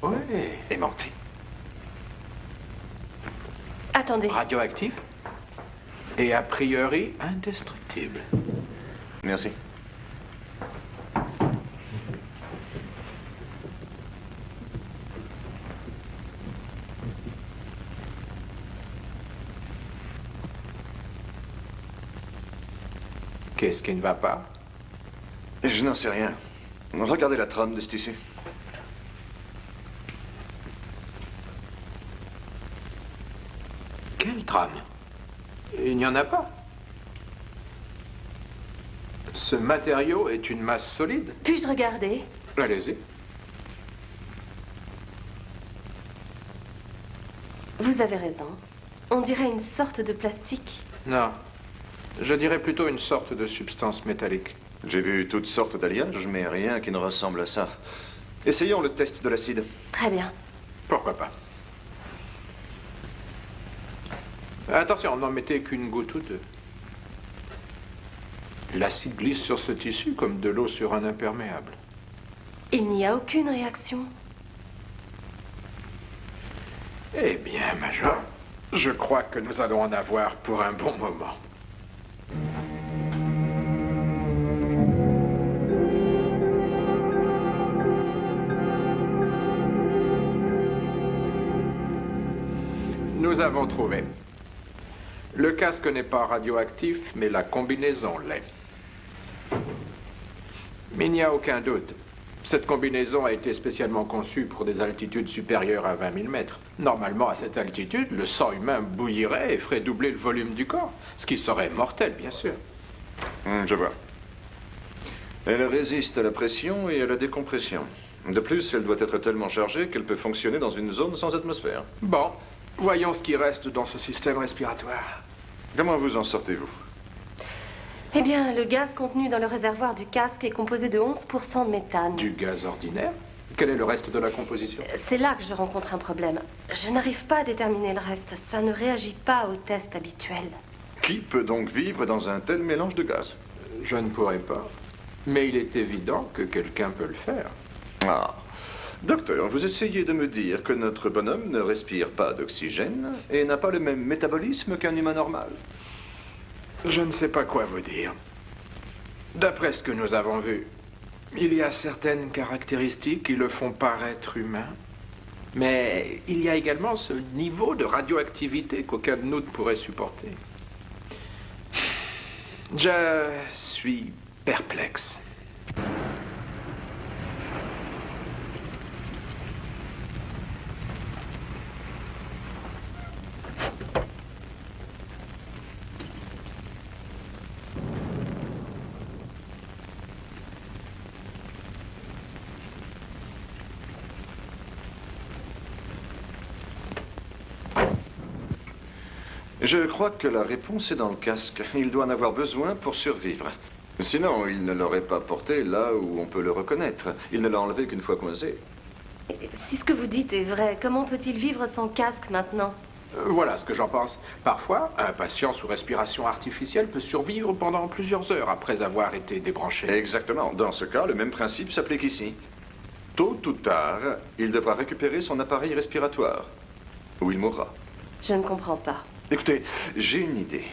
S9: Oui.
S10: Aimanté.
S5: Attendez.
S9: Radioactif et a priori indestructible.
S10: Merci.
S9: Qu'est-ce qui ne va pas?
S10: Je n'en sais rien. Regardez la trame de ce tissu.
S9: Quelle trame? Il n'y en a pas. Ce matériau est une masse solide.
S5: Puis-je regarder?
S9: Allez-y.
S5: Vous avez raison. On dirait une sorte de plastique.
S9: Non. Je dirais plutôt une sorte de substance métallique.
S10: J'ai vu toutes sortes d'alliages, mais rien qui ne ressemble à ça. Essayons le test de l'acide.
S5: Très bien.
S9: Pourquoi pas? Attention, n'en mettez qu'une goutte ou deux. L'acide glisse sur ce tissu comme de l'eau sur un imperméable.
S5: Il n'y a aucune réaction.
S9: Eh bien, Major, je crois que nous allons en avoir pour un bon moment. Nous avons trouvé. Le casque n'est pas radioactif, mais la combinaison l'est. Mais il n'y a aucun doute. Cette combinaison a été spécialement conçue pour des altitudes supérieures à 20 000 mètres. Normalement, à cette altitude, le sang humain bouillirait et ferait doubler le volume du corps, ce qui serait mortel, bien sûr.
S10: Je vois. Elle résiste à la pression et à la décompression. De plus, elle doit être tellement chargée qu'elle peut fonctionner dans une zone sans atmosphère.
S9: Bon, voyons ce qui reste dans ce système respiratoire.
S10: Comment vous en sortez-vous?
S5: Eh bien, le gaz contenu dans le réservoir du casque est composé de 11% de méthane.
S9: Du gaz ordinaire? Quel est le reste de la composition?
S5: C'est là que je rencontre un problème. Je n'arrive pas à déterminer le reste. Ça ne réagit pas aux tests habituels.
S10: Qui peut donc vivre dans un tel mélange de gaz?
S9: Je ne pourrais pas. Mais il est évident que quelqu'un peut le faire.
S10: Ah. Docteur, vous essayez de me dire que notre bonhomme ne respire pas d'oxygène et n'a pas le même métabolisme qu'un humain normal?
S9: Je ne sais pas quoi vous dire. D'après ce que nous avons vu, il y a certaines caractéristiques qui le font paraître humain. Mais il y a également ce niveau de radioactivité qu'aucun de nous ne pourrait supporter. Je suis perplexe.
S10: Je crois que la réponse est dans le casque. Il doit en avoir besoin pour survivre. Sinon, il ne l'aurait pas porté là où on peut le reconnaître. Il ne l'a enlevé qu'une fois coincé.
S5: Si ce que vous dites est vrai, comment peut-il vivre sans casque maintenant?
S9: Voilà ce que j'en pense. Parfois, un patient sous respiration artificielle peut survivre pendant plusieurs heures après avoir été débranché.
S10: Exactement. Dans ce cas, le même principe s'applique ici. Tôt ou tard, il devra récupérer son appareil respiratoire. Ou il mourra.
S5: Je ne comprends pas.
S10: Écoutez, j'ai une idée.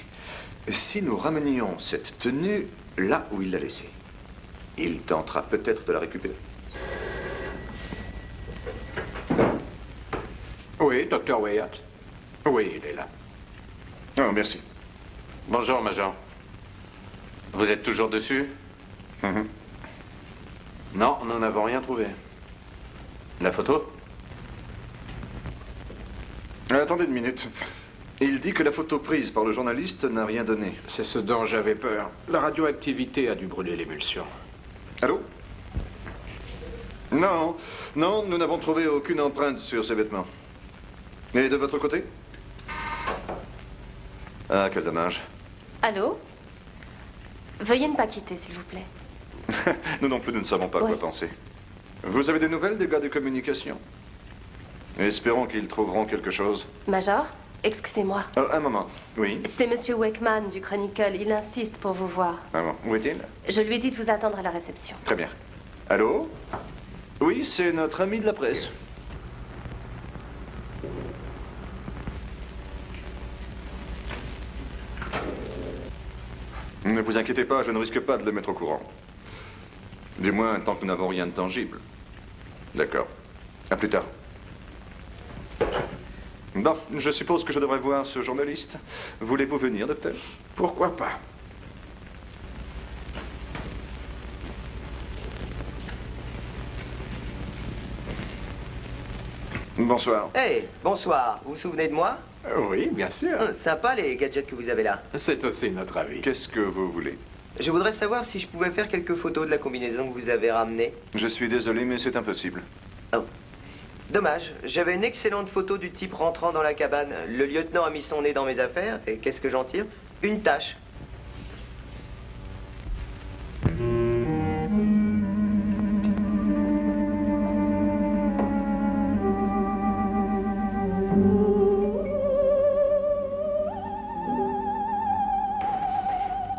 S10: Si nous ramenions cette tenue
S1: là où il l'a laissée. Il tentera peut-être de la récupérer.
S9: Oui, Dr. Wyatt. Oui, il est là.
S1: Oh, merci.
S7: Bonjour, Major. Vous êtes toujours dessus? Non, nous n'avons rien trouvé. La photo?
S1: Attendez une minute. Il dit que la photo prise par le journaliste n'a rien donné.
S9: C'est ce dont j'avais peur. La radioactivité a dû brûler l'émulsion.
S1: Allô? Non, non, nous n'avons trouvé aucune empreinte sur ces vêtements. Et de votre côté? Ah, quel dommage.
S5: Allô? Veuillez ne pas quitter, s'il vous plaît.
S1: Nous non plus, nous ne savons pas quoi penser. Vous avez des nouvelles des gars de communication? Espérons qu'ils trouveront quelque chose.
S5: Major, excusez-moi.
S1: Un moment, oui.
S5: C'est Monsieur Wakeman du Chronicle. Il insiste pour vous voir.
S1: Ah bon, où est-il?
S5: Je lui ai dit de vous attendre à la réception.
S1: Très bien. Allô? Oui, c'est notre ami de la presse. Ne vous inquiétez pas, je ne risque pas de le mettre au courant. Du moins, tant que nous n'avons rien de tangible. D'accord. À plus tard. Bon, je suppose que je devrais voir ce journaliste. Voulez-vous venir, docteur?
S9: Pourquoi pas?
S1: Bonsoir.
S4: Hey, bonsoir. Vous vous souvenez de moi?
S9: Oui, bien sûr.
S4: Sympa les gadgets que vous avez là.
S9: C'est aussi notre avis.
S1: Qu'est-ce que vous voulez?
S4: Je voudrais savoir si je pouvais faire quelques photos de la combinaison que vous avez ramenée.
S1: Je suis désolé, mais c'est impossible.
S4: Oh. Dommage. J'avais une excellente photo du type rentrant dans la cabane. Le lieutenant a mis son nez dans mes affaires, et qu'est-ce que j'en tire? Une tache.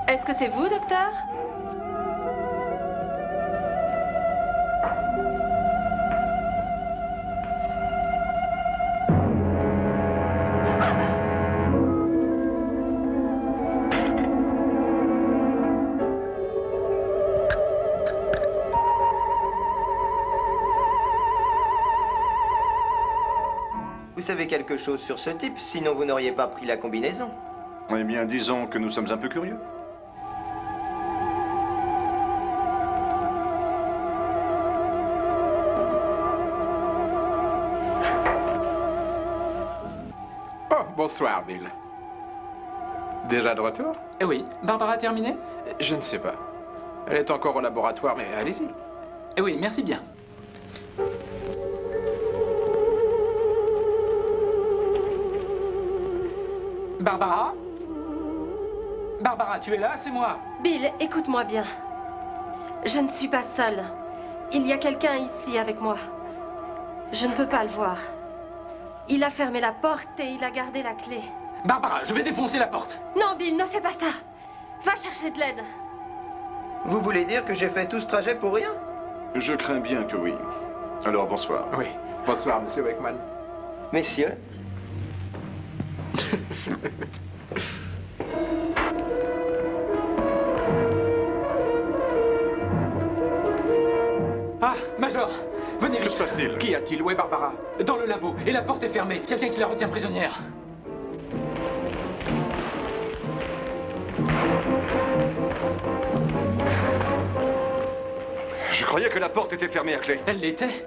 S5: Est-ce que c'est vous, docteur?
S4: Vous savez quelque chose sur ce type, sinon vous n'auriez pas pris la combinaison.
S1: Eh bien, disons que nous sommes un peu curieux.
S9: Oh, bonsoir, Bill. Déjà de retour?
S6: Oui. Barbara a terminé?
S9: Je ne sais pas. Elle est encore au laboratoire, mais allez-y.
S6: Oui, merci bien. Barbara? Barbara, tu es là? C'est moi.
S5: Bill, écoute-moi bien. Je ne suis pas seule. Il y a quelqu'un ici avec moi. Je ne peux pas le voir. Il a fermé la porte et il a gardé la clé.
S6: Barbara, je vais défoncer la porte.
S5: Non, Bill, ne fais pas ça. Va chercher de l'aide.
S4: Vous voulez dire que j'ai fait tout ce trajet pour rien?
S1: Je crains bien que oui. Alors, bonsoir.
S9: Oui. Bonsoir, monsieur Wakeman.
S4: Messieurs.
S6: Ah, Major, venez vite.
S1: Que se passe-t-il?
S9: Qu'y a-t-il? Où est Barbara?
S6: Dans le labo, et la porte est fermée. Quelqu'un qui la retient prisonnière.
S1: Je croyais que la porte était fermée à clé.
S6: Elle l'était.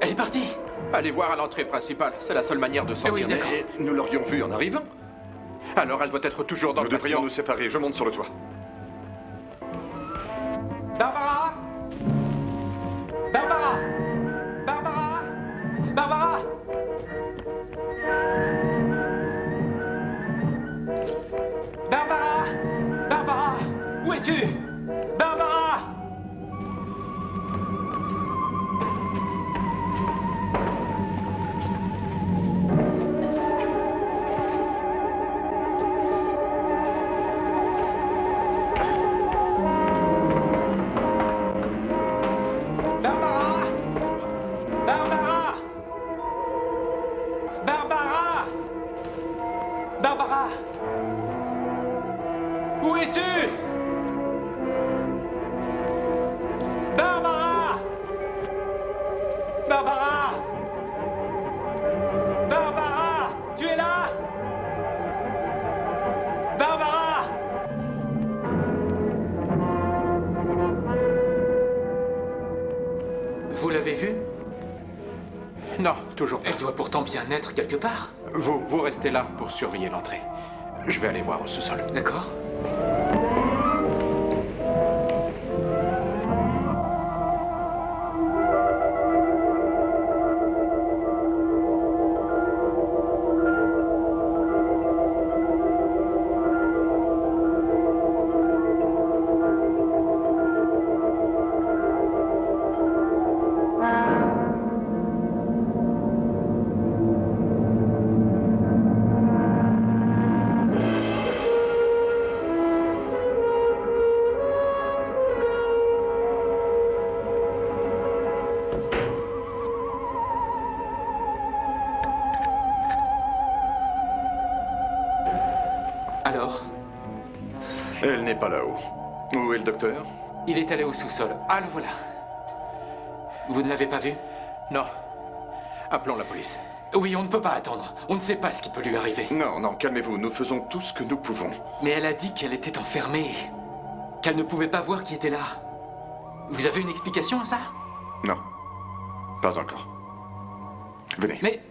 S6: Elle est partie.
S9: Allez voir à l'entrée principale. C'est la seule manière de sortir
S6: oui,
S9: d'ici.
S6: d'accord.
S1: Et nous l'aurions vue en arrivant.
S9: Alors elle doit être toujours dans
S1: Nous
S9: le
S1: devrions
S9: bâtiment.
S1: nous séparer. Je monte sur le toit.
S6: Barbara! Barbara! Barbara! Barbara! Barbara! Barbara! Où es-tu? Barbara! Barbara! Barbara! Barbara! Barbara! Où es-tu?
S9: Non, toujours pas.
S6: Elle doit pourtant bien être quelque part.
S9: Vous restez là pour surveiller l'entrée. Je vais aller voir au sous-sol.
S6: D'accord. Alors?
S10: Elle n'est pas là-haut. Où est le docteur?
S6: Il est allé au sous-sol. Ah, le voilà. Vous ne l'avez pas vu?
S9: Non. Appelons la police.
S6: Oui, on ne peut pas attendre. On ne sait pas ce qui peut lui arriver.
S10: Non, non, calmez-vous. Nous faisons tout ce que nous pouvons.
S6: Mais elle a dit qu'elle était enfermée. Qu'elle ne pouvait pas voir qui était là. Vous avez une explication à ça?
S10: Non. Pas encore. Venez.
S6: Mais...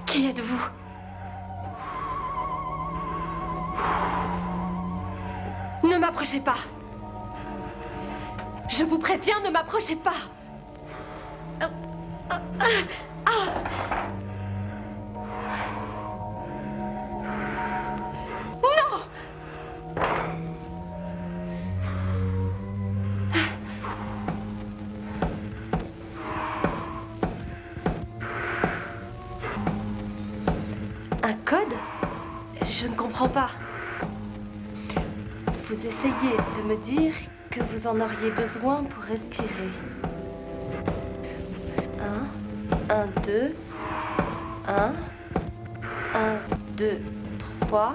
S5: Qui êtes-vous? Ne m'approchez pas. Je vous préviens, ne m'approchez pas. Non! Un code? Je ne comprends pas. Vous essayez de me dire que vous en auriez besoin pour respirer. 1, 2, 1, 2, 3.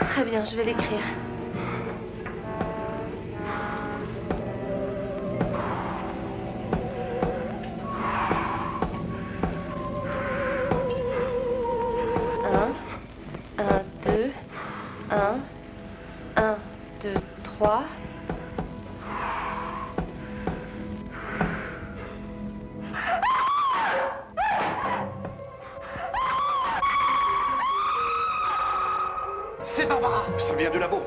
S5: Très bien, je vais l'écrire. Un, deux, trois.
S6: C'est Barbara!
S10: Ça vient du labo.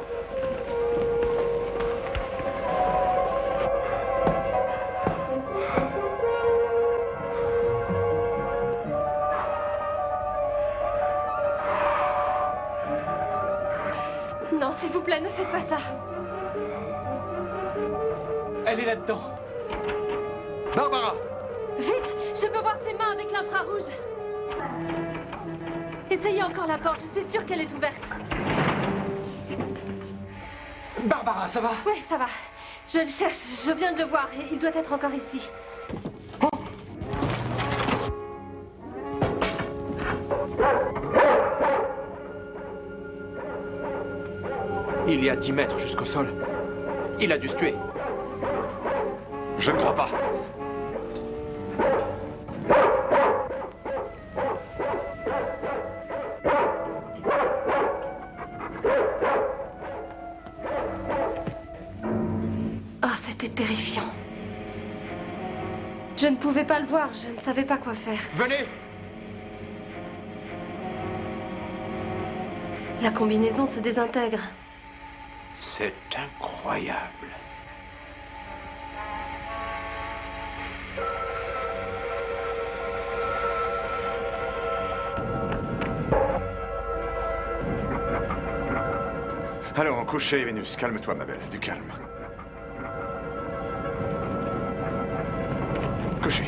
S5: Non, s'il vous plaît, ne faites pas ça.
S6: Elle est là-dedans.
S10: Barbara!
S5: Vite, je peux voir ses mains avec l'infrarouge. Essayez encore la porte, je suis sûre qu'elle est ouverte.
S6: Barbara, ça va?
S5: Oui, ça va. Je le cherche, je viens de le voir et il doit être encore ici.
S9: Il y a 10 mètres jusqu'au sol. Il a dû se tuer.
S10: Je ne crois pas.
S5: Oh, c'était terrifiant. Je ne pouvais pas le voir, je ne savais pas quoi faire.
S9: Venez!
S5: La combinaison se désintègre.
S9: C'est incroyable.
S10: Allons, couchez, Vénus. Calme-toi, ma belle. Du calme. Couchez.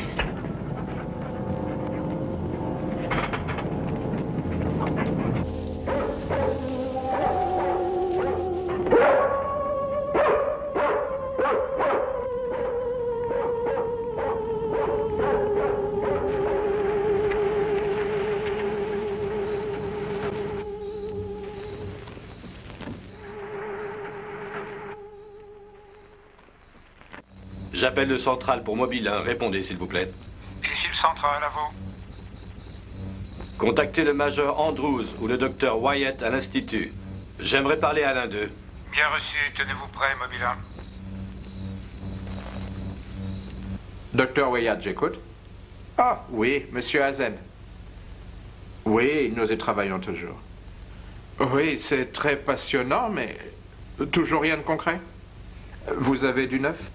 S2: J'appelle le central pour Mobile 1. Répondez, s'il vous plaît.
S8: Ici le central, à vous.
S2: Contactez le major Andrews ou le docteur Wyatt à l'Institut. J'aimerais parler à l'un d'eux.
S8: Bien reçu, tenez-vous prêt, Mobile 1.
S9: Docteur Wyatt, j'écoute. Ah, oui, monsieur Hazen. Oui, nous y travaillons toujours. Oui, c'est très passionnant, mais toujours rien de concret. Vous avez du neuf?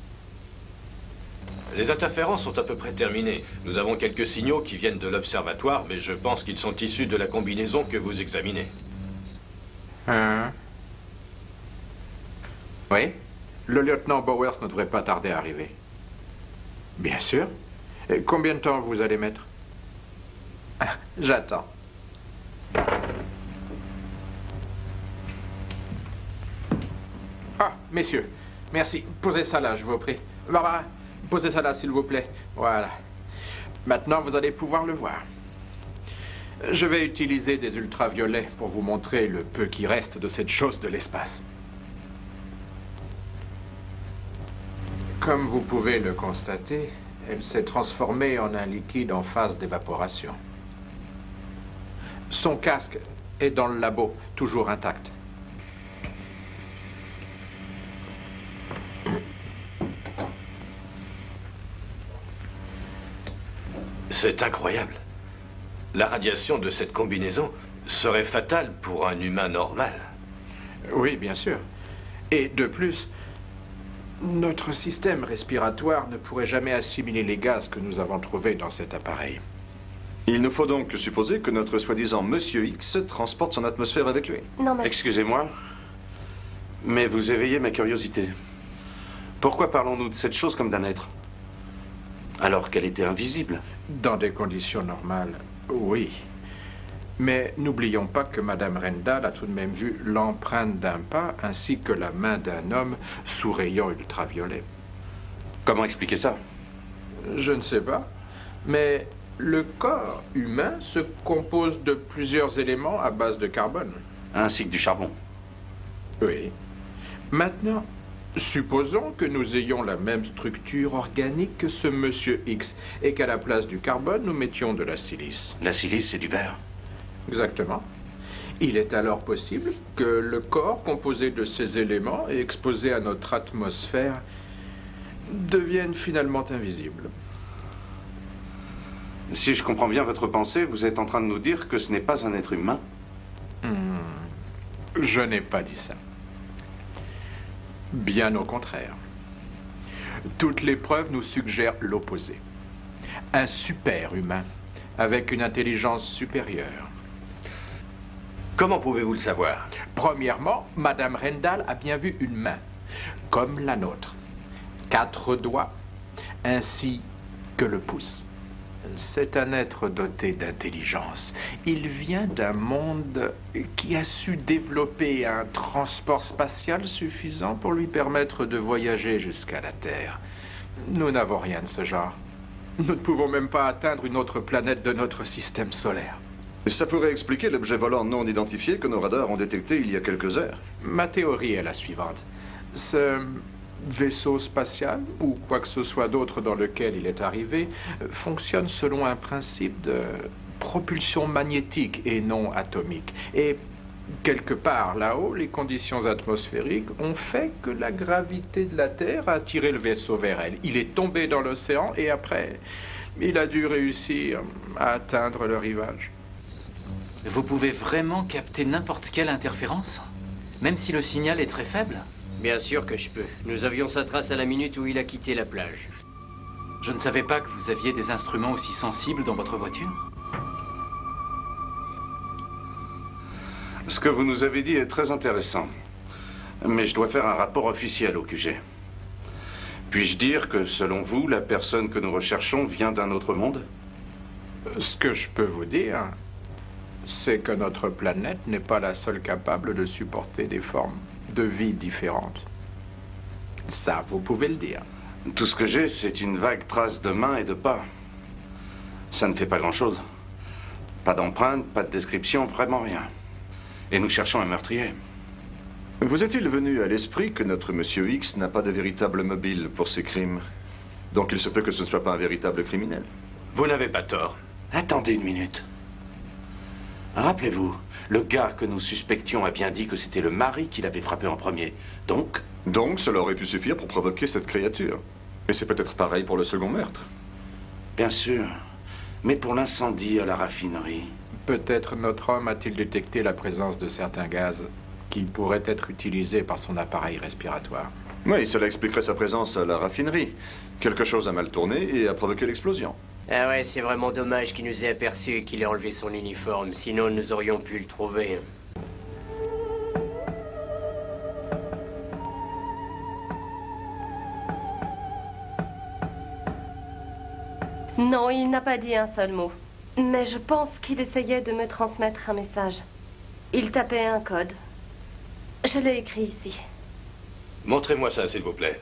S2: Les interférences sont à peu près terminées. Nous avons quelques signaux qui viennent de l'observatoire, mais je pense qu'ils sont issus de la combinaison que vous examinez.
S9: Oui, le lieutenant Bowers ne devrait pas tarder à arriver. Bien sûr. Et combien de temps vous allez mettre? Ah, j'attends. Ah, messieurs, merci. Posez ça là, je vous prie. Barbara, posez ça là, s'il vous plaît. Voilà. Maintenant, vous allez pouvoir le voir. Je vais utiliser des ultraviolets pour vous montrer le peu qui reste de cette chose de l'espace. Comme vous pouvez le constater, elle s'est transformée en un liquide en phase d'évaporation. Son casque est dans le labo, toujours intact.
S2: C'est incroyable. La radiation de cette combinaison serait fatale pour un humain normal.
S9: Oui, bien sûr. Et de plus, notre système respiratoire ne pourrait jamais assimiler les gaz que nous avons trouvés dans cet appareil.
S10: Il nous faut donc supposer que notre soi-disant Monsieur X transporte son atmosphère avec lui.
S5: Non, mais...
S7: Excusez-moi, mais vous éveillez ma curiosité. Pourquoi parlons-nous de cette chose comme d'un être, alors qu'elle était invisible?
S9: Dans des conditions normales, oui. Mais n'oublions pas que Madame Rendal a tout de même vu l'empreinte d'un pas ainsi que la main d'un homme sous rayons ultraviolets.
S7: Comment expliquer ça?
S9: Je ne sais pas, mais le corps humain se compose de plusieurs éléments à base de carbone.
S7: Ainsi que du charbon.
S9: Oui. Maintenant, supposons que nous ayons la même structure organique que ce Monsieur X et qu'à la place du carbone, nous mettions de la silice.
S7: La silice, c'est du verre.
S9: Exactement. Il est alors possible que le corps composé de ces éléments et exposé à notre atmosphère devienne finalement invisible.
S7: Si je comprends bien votre pensée, vous êtes en train de nous dire que ce n'est pas un être humain?
S9: Je n'ai pas dit ça. Bien au contraire. Toutes les preuves nous suggèrent l'opposé. Un super-humain avec une intelligence supérieure.
S2: Comment pouvez-vous le savoir?
S9: Premièrement, Madame Rendal a bien vu une main, comme la nôtre. 4 doigts, ainsi que le pouce. C'est un être doté d'intelligence. Il vient d'un monde qui a su développer un transport spatial suffisant pour lui permettre de voyager jusqu'à la Terre. Nous n'avons rien de ce genre. Nous ne pouvons même pas atteindre une autre planète de notre système solaire.
S10: Ça pourrait expliquer l'objet volant non identifié que nos radars ont détecté il y a quelques heures.
S9: Ma théorie est la suivante. Ce vaisseau spatial, ou quoi que ce soit d'autre dans lequel il est arrivé, fonctionne selon un principe de propulsion magnétique et non atomique. Et quelque part là-haut, les conditions atmosphériques ont fait que la gravité de la Terre a attiré le vaisseau vers elle. Il est tombé dans l'océan et après, il a dû réussir à atteindre le rivage.
S11: Vous pouvez vraiment capter n'importe quelle interférence? Même si le signal est très faible?
S3: Bien sûr que je peux. Nous avions sa trace à la minute où il a quitté la plage.
S11: Je ne savais pas que vous aviez des instruments aussi sensibles dans votre voiture.
S7: Ce que vous nous avez dit est très intéressant. Mais je dois faire un rapport officiel au QG. Puis-je dire que, selon vous, la personne que nous recherchons vient d'un autre monde?
S9: Ce que je peux vous dire, c'est que notre planète n'est pas la seule capable de supporter des formes de vie différentes. Ça, vous pouvez le dire.
S7: Tout ce que j'ai, c'est une vague trace de mains et de pas. Ça ne fait pas grand-chose. Pas d'empreinte, pas de description, vraiment rien. Et nous cherchons un meurtrier.
S10: Vous est-il venu à l'esprit que notre Monsieur X n'a pas de véritable mobile pour ses crimes?
S1: Donc il se peut que ce ne soit pas un véritable criminel.
S2: Vous n'avez pas tort.
S7: Attendez une minute. Rappelez-vous, le gars que nous suspections a bien dit que c'était le mari qui l'avait frappé en premier. Donc...
S1: Donc cela aurait pu suffire pour provoquer cette créature. Et c'est peut-être pareil pour le second meurtre.
S7: Bien sûr. Mais pour l'incendie à la raffinerie...
S9: Peut-être notre homme a-t-il détecté la présence de certains gaz qui pourraient être utilisés par son appareil respiratoire.
S1: Oui, cela expliquerait sa présence à la raffinerie. Quelque chose a mal tourné et a provoqué l'explosion.
S3: Ah ouais, c'est vraiment dommage qu'il nous ait aperçus et qu'il ait enlevé son uniforme. Sinon, nous aurions pu le trouver.
S5: Non, il n'a pas dit un seul mot. Mais je pense qu'il essayait de me transmettre un message. Il tapait un code. Je l'ai écrit ici.
S2: Montrez-moi ça, s'il vous plaît.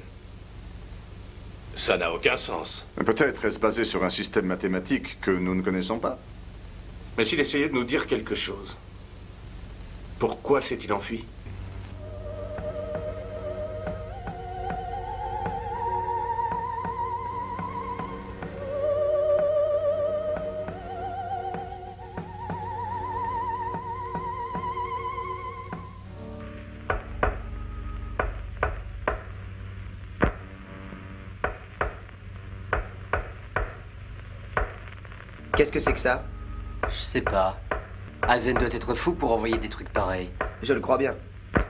S2: Ça n'a aucun sens.
S1: Peut-être est-ce basé sur un système mathématique que nous ne connaissons pas.
S7: Mais s'il essayait de nous dire quelque chose, pourquoi s'est-il enfui?
S4: Qu'est-ce que c'est que ça?
S3: Je sais pas. Hazen doit être fou pour envoyer des trucs pareils.
S4: Je le crois bien.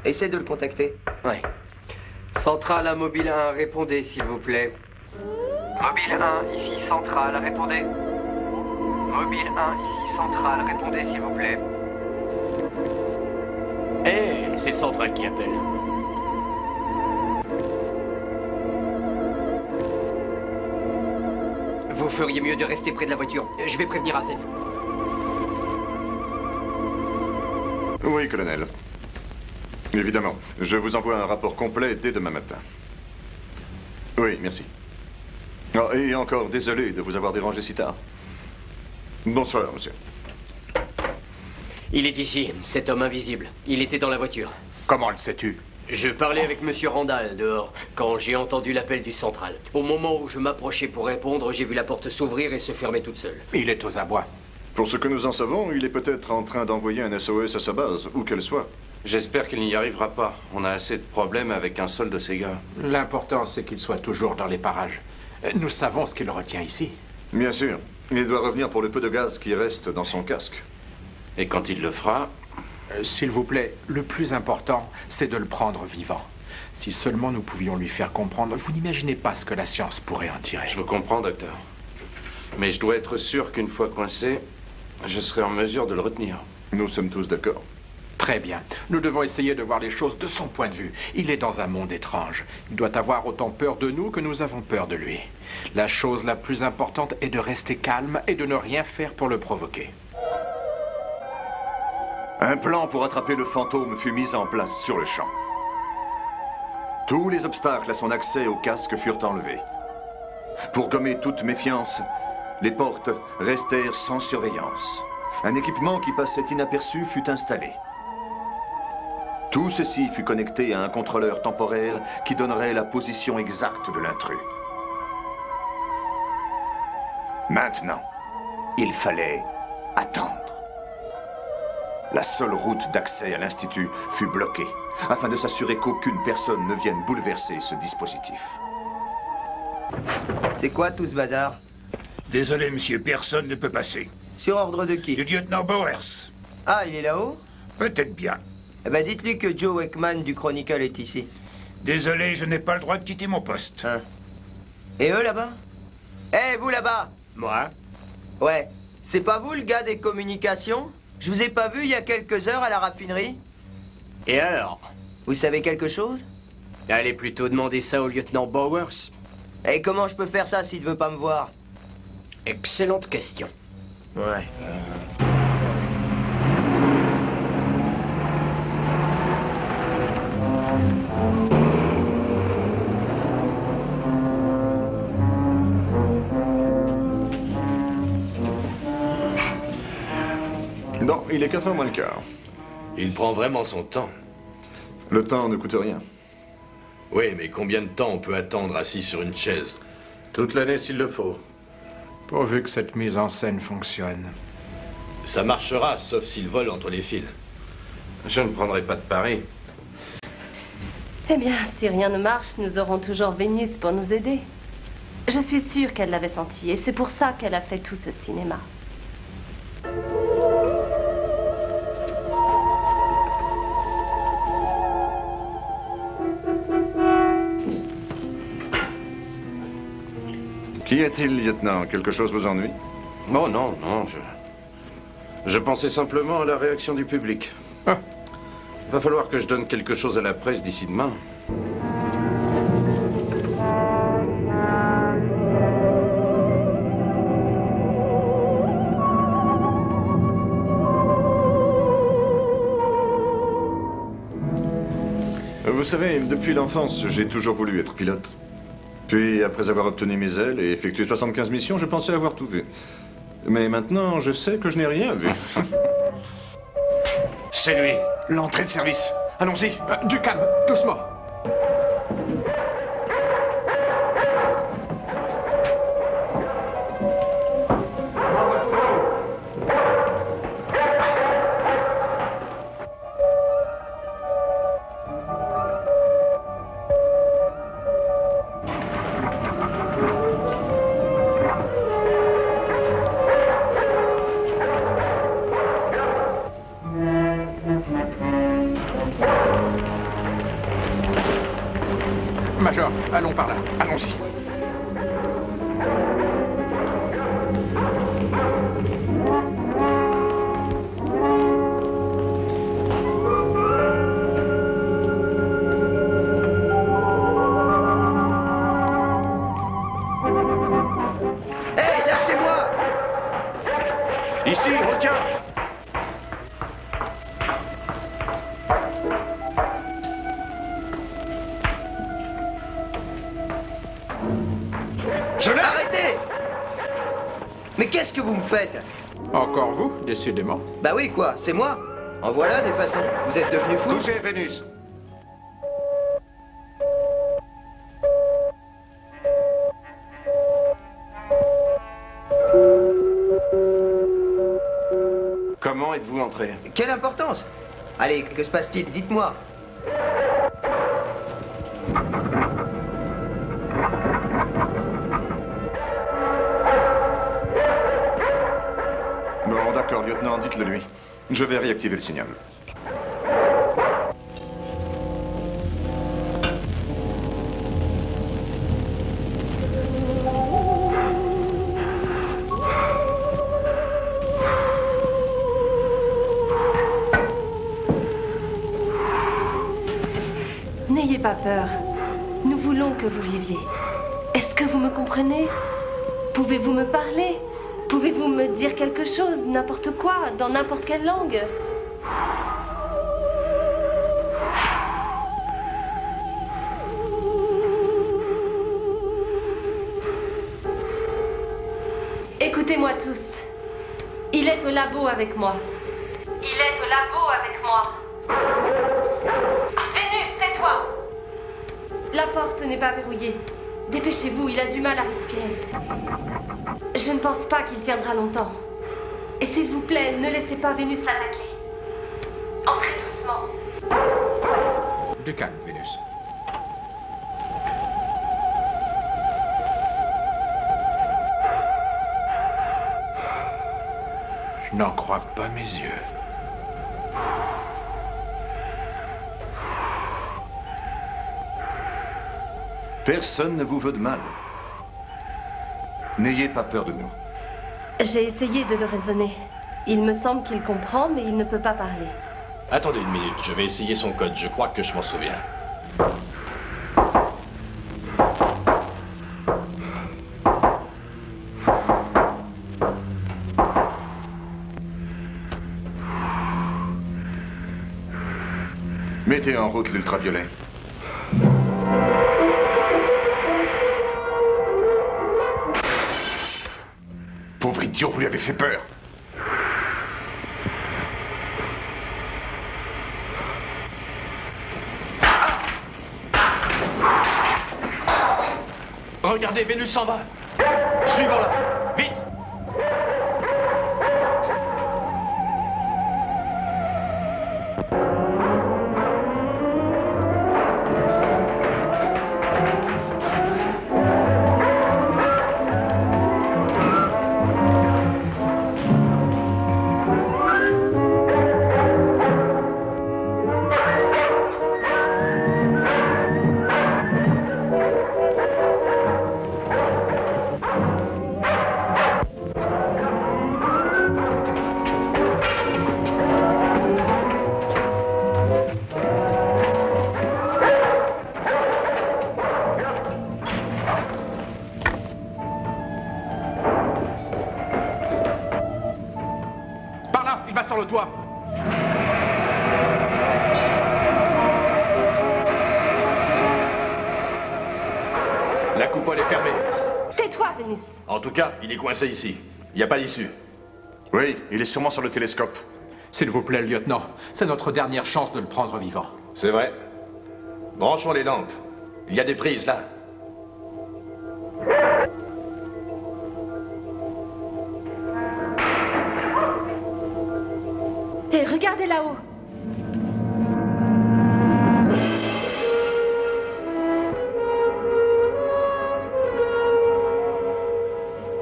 S4: Essaie de le contacter.
S3: Ouais. Centrale à Mobile 1, répondez s'il vous plaît. Mobile 1, ici Centrale, répondez. Mobile 1, ici Centrale, répondez s'il vous plaît.
S11: Eh, c'est le central qui appelle.
S3: Vous feriez mieux de rester près de la voiture. Je vais prévenir Hazen.
S1: Oui, colonel. Évidemment. Je vous envoie un rapport complet dès demain matin. Oui, merci. Oh, et encore désolé de vous avoir dérangé si tard. Bonsoir, monsieur.
S3: Il est ici, cet homme invisible. Il était dans la voiture.
S9: Comment le sais-tu?
S3: Je parlais avec Monsieur Randall dehors, quand j'ai entendu l'appel du central. Au moment où je m'approchais pour répondre, j'ai vu la porte s'ouvrir et se fermer toute seule.
S9: Il est aux abois.
S1: Pour ce que nous en savons, il est peut-être en train d'envoyer un SOS à sa base, où qu'elle soit.
S7: J'espère qu'il n'y arrivera pas. On a assez de problèmes avec un seul de ces gars.
S9: L'important, c'est qu'il soit toujours dans les parages. Nous savons ce qui le retient ici.
S1: Bien sûr. Il doit revenir pour le peu de gaz qui reste dans son casque.
S7: Et quand il le fera...
S9: S'il vous plaît, le plus important, c'est de le prendre vivant. Si seulement nous pouvions lui faire comprendre, vous n'imaginez pas ce que la science pourrait en tirer.
S7: Je vous comprends, docteur. Mais je dois être sûr qu'une fois coincé, je serai en mesure de le retenir.
S1: Nous sommes tous d'accord.
S9: Très bien. Nous devons essayer de voir les choses de son point de vue. Il est dans un monde étrange. Il doit avoir autant peur de nous que nous avons peur de lui. La chose la plus importante est de rester calme et de ne rien faire pour le provoquer.
S1: Un plan pour attraper le fantôme fut mis en place sur le champ. Tous les obstacles à son accès au casque furent enlevés. Pour gommer toute méfiance, les portes restèrent sans surveillance. Un équipement qui passait inaperçu fut installé. Tout ceci fut connecté à un contrôleur temporaire qui donnerait la position exacte de l'intrus. Maintenant, il fallait attendre. La seule route d'accès à l'Institut fut bloquée, afin de s'assurer qu'aucune personne ne vienne bouleverser ce dispositif.
S4: C'est quoi tout ce bazar?
S8: Désolé, monsieur, personne ne peut passer.
S4: Sur ordre de qui?
S8: Du lieutenant Bowers.
S4: Ah, il est là-haut?
S8: Peut-être bien.
S4: Eh ben, dites-lui que Joe Wakeman du Chronicle est ici.
S8: Désolé, je n'ai pas le droit de quitter mon poste.
S4: Hein. Et eux, là-bas? Eh, vous, là-bas?
S11: Moi?
S4: Ouais. C'est pas vous, le gars des communications? Je vous ai pas vu il y a quelques heures à la raffinerie?
S11: Et alors?
S4: Vous savez quelque chose?
S3: Allez plutôt demander ça au lieutenant Bowers.
S4: Et comment je peux faire ça s'il ne veut pas me voir?
S3: Excellente question.
S4: Ouais.
S1: Non, il est 4h moins le quart.
S2: Il prend vraiment son temps.
S1: Le temps ne coûte rien.
S2: Oui, mais combien de temps on peut attendre assis sur une chaise?
S7: Toute l'année s'il le faut.
S9: Pourvu que cette mise en scène fonctionne.
S2: Ça marchera, sauf s'il vole entre les fils.
S7: Je ne prendrai pas de pari.
S5: Eh bien, si rien ne marche, nous aurons toujours Vénus pour nous aider. Je suis sûre qu'elle l'avait senti, et c'est pour ça qu'elle a fait tout ce cinéma.
S10: Qu'y a-t-il, lieutenant? Quelque chose vous ennuie?
S7: Oh non, non, je pensais simplement à la réaction du public.
S9: Ah.
S7: Va falloir que je donne quelque chose à la presse d'ici demain.
S10: Vous savez, depuis l'enfance, j'ai toujours voulu être pilote. Puis, après avoir obtenu mes ailes et effectué 75 missions, je pensais avoir tout vu. Mais maintenant, je sais que je n'ai rien vu.
S8: C'est lui, l'entrée de service. Allons-y.
S9: Du calme, doucement. Major, allons par là.
S8: Allons-y.
S4: Hé, lâchez-moi!
S10: Ici, retiens!
S4: Arrêtez! Mais qu'est-ce que vous me faites?
S9: Encore vous, décidément.
S4: Bah oui, quoi, c'est moi? En voilà des façons. Vous êtes devenu fou?
S7: Couchez, Vénus. Comment êtes-vous entré?
S4: Quelle importance? Allez, que se passe-t-il? Dites-moi.
S10: Bon, d'accord, lieutenant, dites-le lui. Je vais réactiver le signal.
S5: N'ayez pas peur. Nous voulons que vous viviez. Est-ce que vous me comprenez? Pouvez-vous me parler? Pouvez-vous me dire quelque chose, n'importe quoi, dans n'importe quelle langue? Écoutez-moi tous. Il est au labo avec moi. Il est au labo avec moi. Vénus, tais-toi! La porte n'est pas verrouillée. Dépêchez-vous, il a du mal à respirer. Je ne pense pas qu'il tiendra longtemps. Et s'il vous plaît, ne laissez pas Vénus l'attaquer. Entrez doucement.
S9: Du calme, Vénus. Je n'en crois pas mes yeux.
S1: Personne ne vous veut de mal. N'ayez pas peur de nous.
S5: J'ai essayé de le raisonner. Il me semble qu'il comprend, mais il ne peut pas parler.
S2: Attendez une minute, je vais essayer son code, je crois que je m'en souviens.
S1: Mettez en route l'ultraviolet.
S8: Pauvre idiot, vous lui avez fait peur.
S2: Regardez, Vénus s'en va. Suivons-la. Vite.
S6: Sur le toit.
S2: La coupole est fermée.
S5: Tais-toi, Vénus.
S2: En tout cas, il est coincé ici. Il n'y a pas d'issue.
S10: Oui, il est sûrement sur le télescope.
S6: S'il vous plaît, lieutenant, c'est notre dernière chance de le prendre vivant.
S2: C'est vrai. Branchons les lampes. Il y a des prises là.
S5: Et regardez là-haut.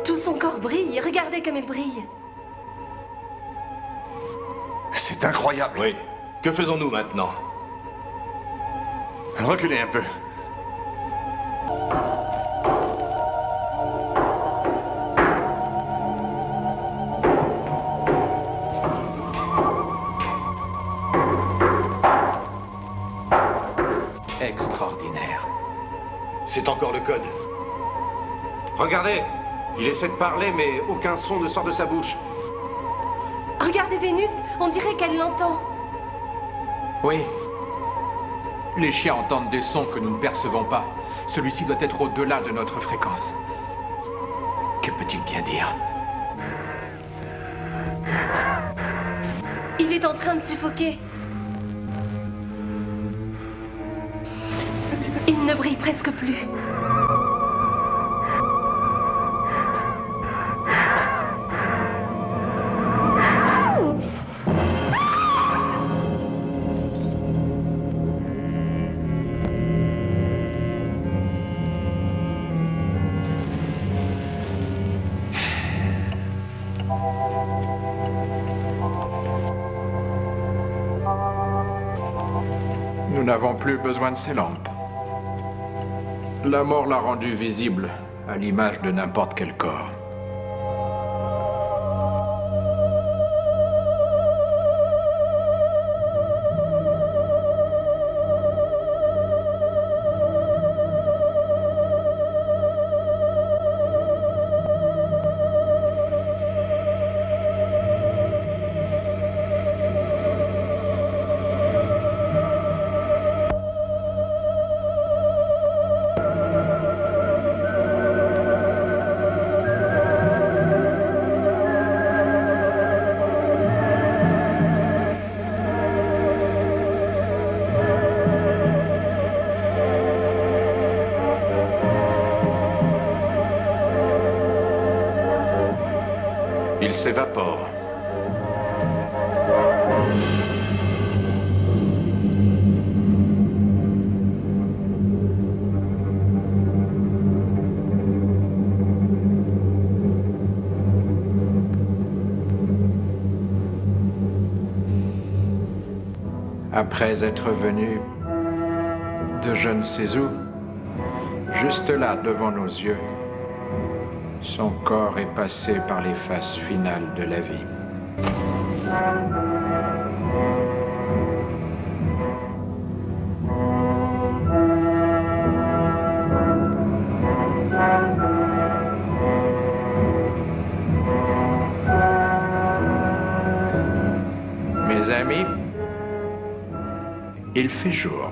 S5: Tout son corps brille. Regardez comme il brille.
S10: C'est incroyable.
S2: Oui. Que faisons-nous maintenant?
S10: Reculez un peu.
S6: Extraordinaire.
S2: C'est encore le code.
S7: Regardez, il essaie de parler, mais aucun son ne sort de sa bouche.
S5: Regardez Vénus. On dirait qu'elle l'entend.
S6: Oui. Les chiens entendent des sons que nous ne percevons pas. Celui-ci doit être au-delà de notre fréquence. Que peut-il bien dire?
S5: Il est en train de suffoquer. Il ne brille presque plus.
S9: Nous n'avons plus besoin de ces lampes. La mort l'a rendu visible, à l'image de n'importe quel corps.
S7: Il s'évapore.
S9: Après être venu de je ne sais où, juste là devant nos yeux, son corps est passé par les phases finales de la vie. Mes amis, il fait jour.